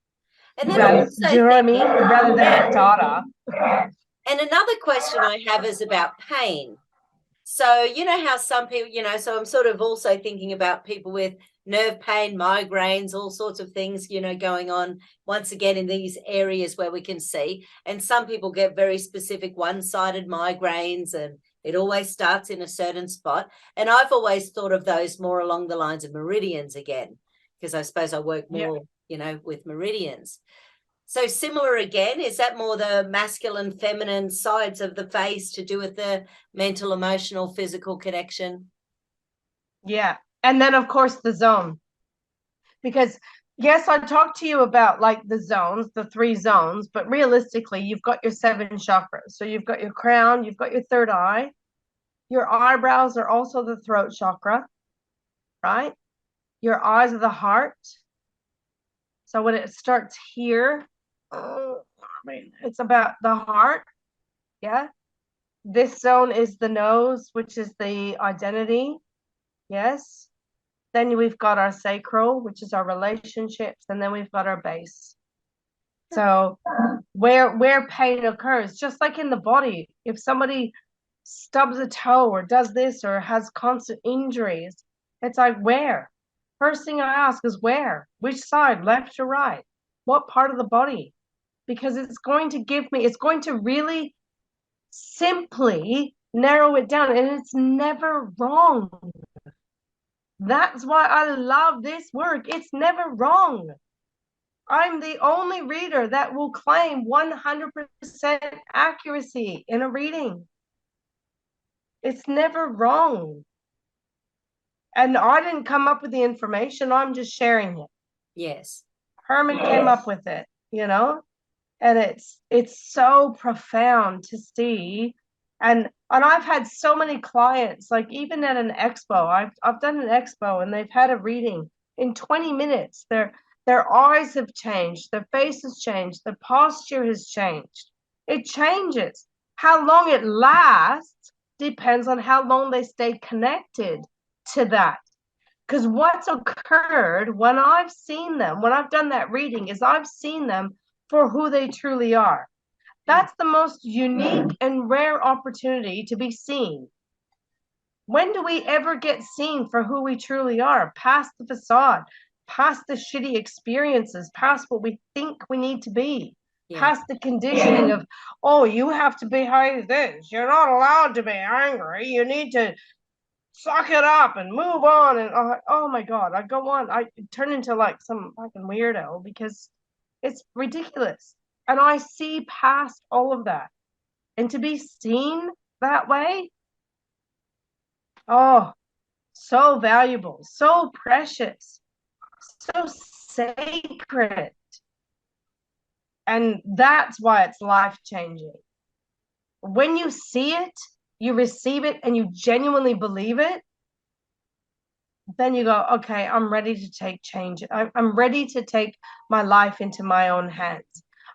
And then do you know what I mean? Rather than data. And another question I have is about pain. So, you know how some people, so I'm sort of also thinking about people with nerve pain, migraines, all sorts of things, going on once again in these areas where we can see. And some people get very specific one-sided migraines, and it always starts in a certain spot. And I've always thought of those more along the lines of meridians again, because I suppose I work more, with meridians. So similar again, is that more the masculine, feminine sides of the face to do with the mental, emotional, physical connection? Yeah. And then, of course, the zone. Because, yes, I talked to you about like the zones, the 3 zones, but realistically, you've got your 7 chakras. So you've got your crown, you've got your third eye. Your eyebrows are also the throat chakra, right? Your eyes are the heart. So when it starts here, it's about the heart. Yeah. This zone is the nose, which is the identity. Yes. Then we've got our sacral, which is our relationships, and then we've got our base. So where pain occurs, just like in the body, if somebody stubs a toe or does this or has constant injuries, it's like, where? First thing I ask is where? Which side, left or right? What part of the body? Because it's going to really simply narrow it down, and it's never wrong. That's why I love this work. It's never wrong. I'm the only reader that will claim 100% accuracy in a reading. It's never wrong. And I didn't come up with the information. I'm just sharing it. Yes. Herman came up with it, and it's so profound to see. And I've had so many clients, like even at an expo, I've done an expo, and they've had a reading in 20 minutes. Their eyes have changed, their face has changed, their posture has changed. It changes. How long it lasts depends on how long they stay connected to that. Because what's occurred when I've seen them, when I've done that reading, is I've seen them for who they truly are. That's the most unique and rare opportunity to be seen. When do we ever get seen for who we truly are? Past the facade, past the shitty experiences, past what we think we need to be, past the conditioning of, oh, you have to behave this. You're not allowed to be angry. You need to suck it up and move on. And oh my God, I go on. I turn into like some fucking weirdo because it's ridiculous. And I see past all of that. And to be seen that way, oh, so valuable, so precious, so sacred. And that's why it's life changing. When you see it, you receive it, and you genuinely believe it, then you go, okay, I'm ready to take change. I'm ready to take my life into my own hands.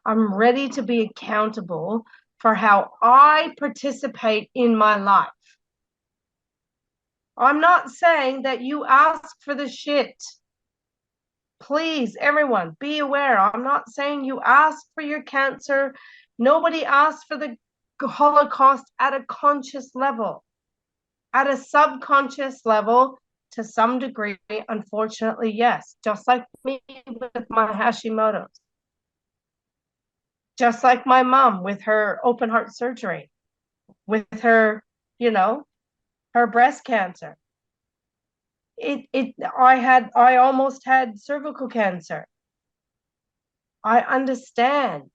I'm ready to be accountable for how I participate in my life. I'm not saying that you ask for the shit. Please, everyone, be aware. I'm not saying you ask for your cancer. Nobody asks for the Holocaust at a conscious level. At a subconscious level, to some degree, unfortunately, yes. Just like me with my Hashimoto's. Just like my mom with her open heart surgery, with her, her breast cancer. I almost had cervical cancer. I understand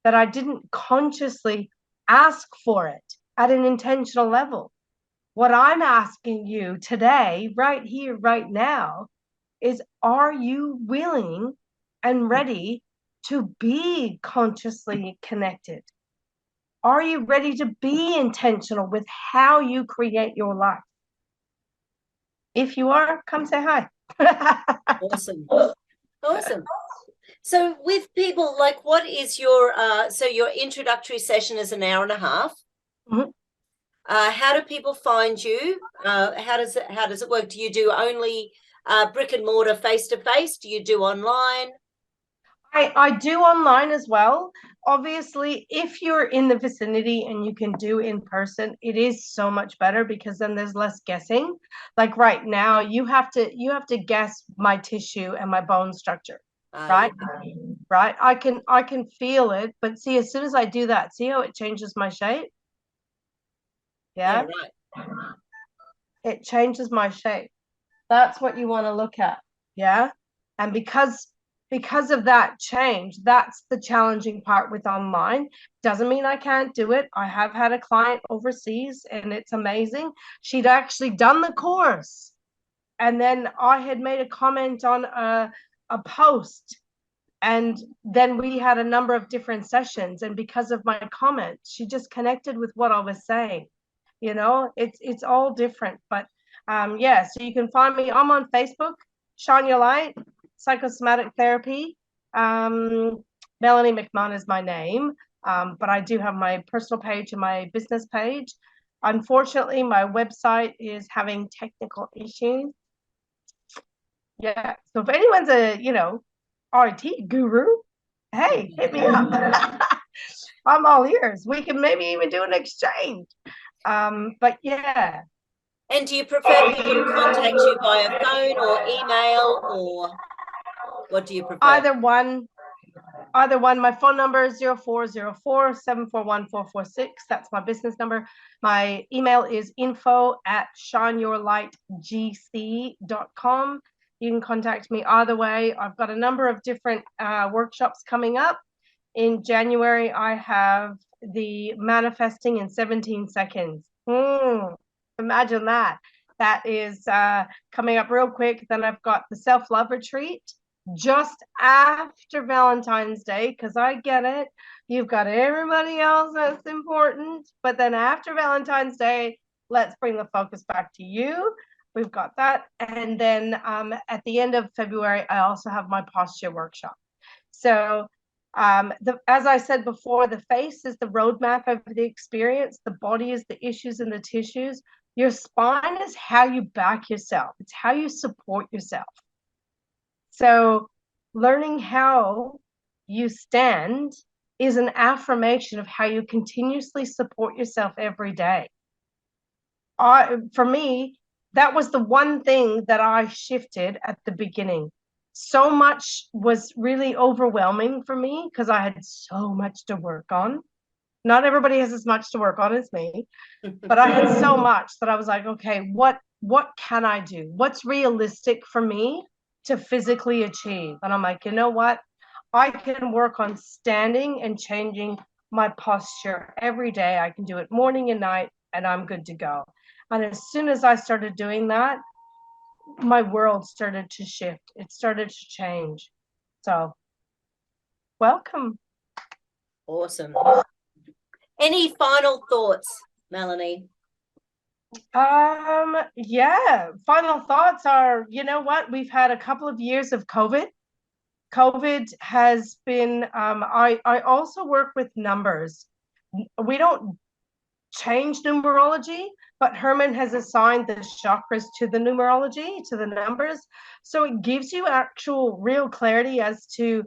that I didn't consciously ask for it at an intentional level. What I'm asking you today, right here, right now, is are you willing and ready to be consciously connected? Are you ready to be intentional with how you create your life? If you are, come say hi. Awesome. Awesome. So with people, like, what is your so your introductory session is an hour and a half. Mhm. How do people find you? How does it work? Do you do only brick and mortar face to face? Do you do online? I do online as well. Obviously, if you're in the vicinity and you can do in person, it is so much better because then there's less guessing. Like right now, you have to guess my tissue and my bone structure, right? Yeah. Right? I can feel it, but see, as soon as I do that, see how it changes my shape? Yeah, Yeah, right. it changes my shape. That's what you want to look at. Yeah. And because of that change, that's the challenging part with online. Doesn't mean I can't do it. I have had a client overseas and it's amazing. She'd actually done the course. And then I had made a comment on a post. And then we had a number of different sessions. And because of my comment, she just connected with what I was saying. It's all different. But yeah, so you can find me. I'm on Facebook, Shine Your Light, Psychosomatic Therapy. Melanie McMahon is my name, but I do have my personal page and my business page. Unfortunately, my website is having technical issues. Yeah, so if anyone's a RT guru, hey, hit me up. I'm all ears. We can maybe even do an exchange. But yeah. And do you prefer people to contact you via phone or email, or what do you prefer? Either one. My phone number is 0404-741-446. That's my business number. My email is info@shineyourlightgc.com. You can contact me either way. I've got a number of different workshops coming up. In January, I have the manifesting in 17 seconds. Imagine that. That is coming up real quick. Then I've got the self-love retreat just after Valentine's Day, because I get it. You've got everybody else that's important. But then after Valentine's Day, let's bring the focus back to you. We've got that. And then at the end of February, I also have my posture workshop. So as I said before, the face is the roadmap of the experience. The body is the issues and the tissues. Your spine is how you back yourself. It's how you support yourself. So learning how you stand is an affirmation of how you continuously support yourself every day. For me, that was the one thing that I shifted at the beginning. So much was really overwhelming for me because I had so much to work on. Not everybody has as much to work on as me, but I had so much that I was like, okay, what can I do? What's realistic for me to physically achieve? And I'm like, you know what? I can work on standing and changing my posture every day. I can do it morning and night, and I'm good to go. And as soon as I started doing that, my world started to shift. It started to change. So, welcome. Awesome. Any final thoughts, Melanie? Yeah, final thoughts are, you know what? We've had a couple of years of COVID. COVID has been, I also work with numbers. We don't change numerology, but Herman has assigned the chakras to the numerology, to the numbers. So it gives you actual real clarity as to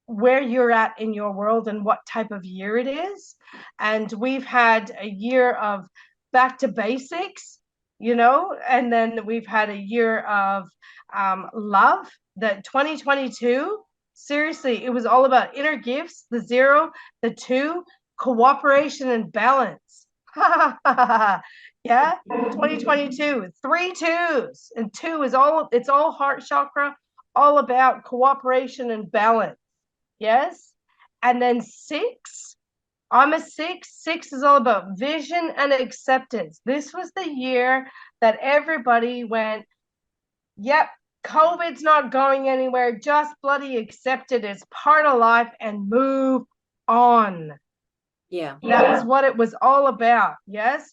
where you're at in your world and what type of year it is. And we've had a year of back to basics, and then we've had a year of love. That 2022, seriously, it was all about inner gifts, the 0, the 2, cooperation and balance. Yeah, 2022, 3 2s, and 2 is all heart chakra, all about cooperation and balance. Yes. And then 6, I'm a 6. 6 is all about vision and acceptance. This was the year that everybody went, yep, COVID's not going anywhere. Just bloody accept it as part of life and move on. Yeah. That was what it was all about. Yes.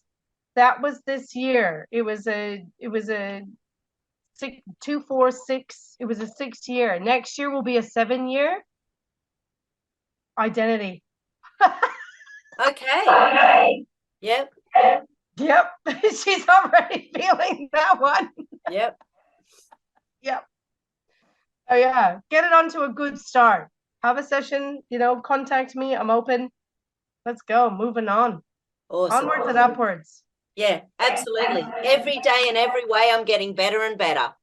That was this year. It was a 2, 4, 6. It was a 6 year. Next year will be a 7 year. Identity. Okay. Yep. Yep. She's already feeling that one. Yep. Yep. Oh yeah. Get it onto a good start. Have a session, contact me. I'm open. Let's go. Moving on. Awesome. Onwards and upwards. Yeah, absolutely. Every day and every way I'm getting better and better.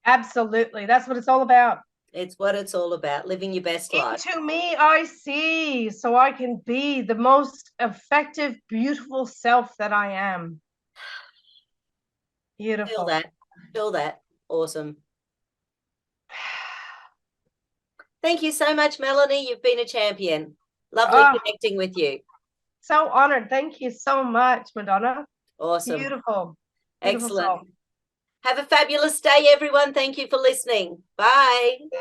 Absolutely. That's what it's all about. It's what it's all about, living your best life. Into me, I see, so I can be the most effective, beautiful self that I am. Beautiful. Feel that. Feel that. Awesome. Thank you so much, Melanie. You've been a champion. Lovely connecting with you. So honored. Thank you so much, Madonna. Awesome. Beautiful. Excellent. Have a fabulous day, everyone. Thank you for listening. Bye. Yeah.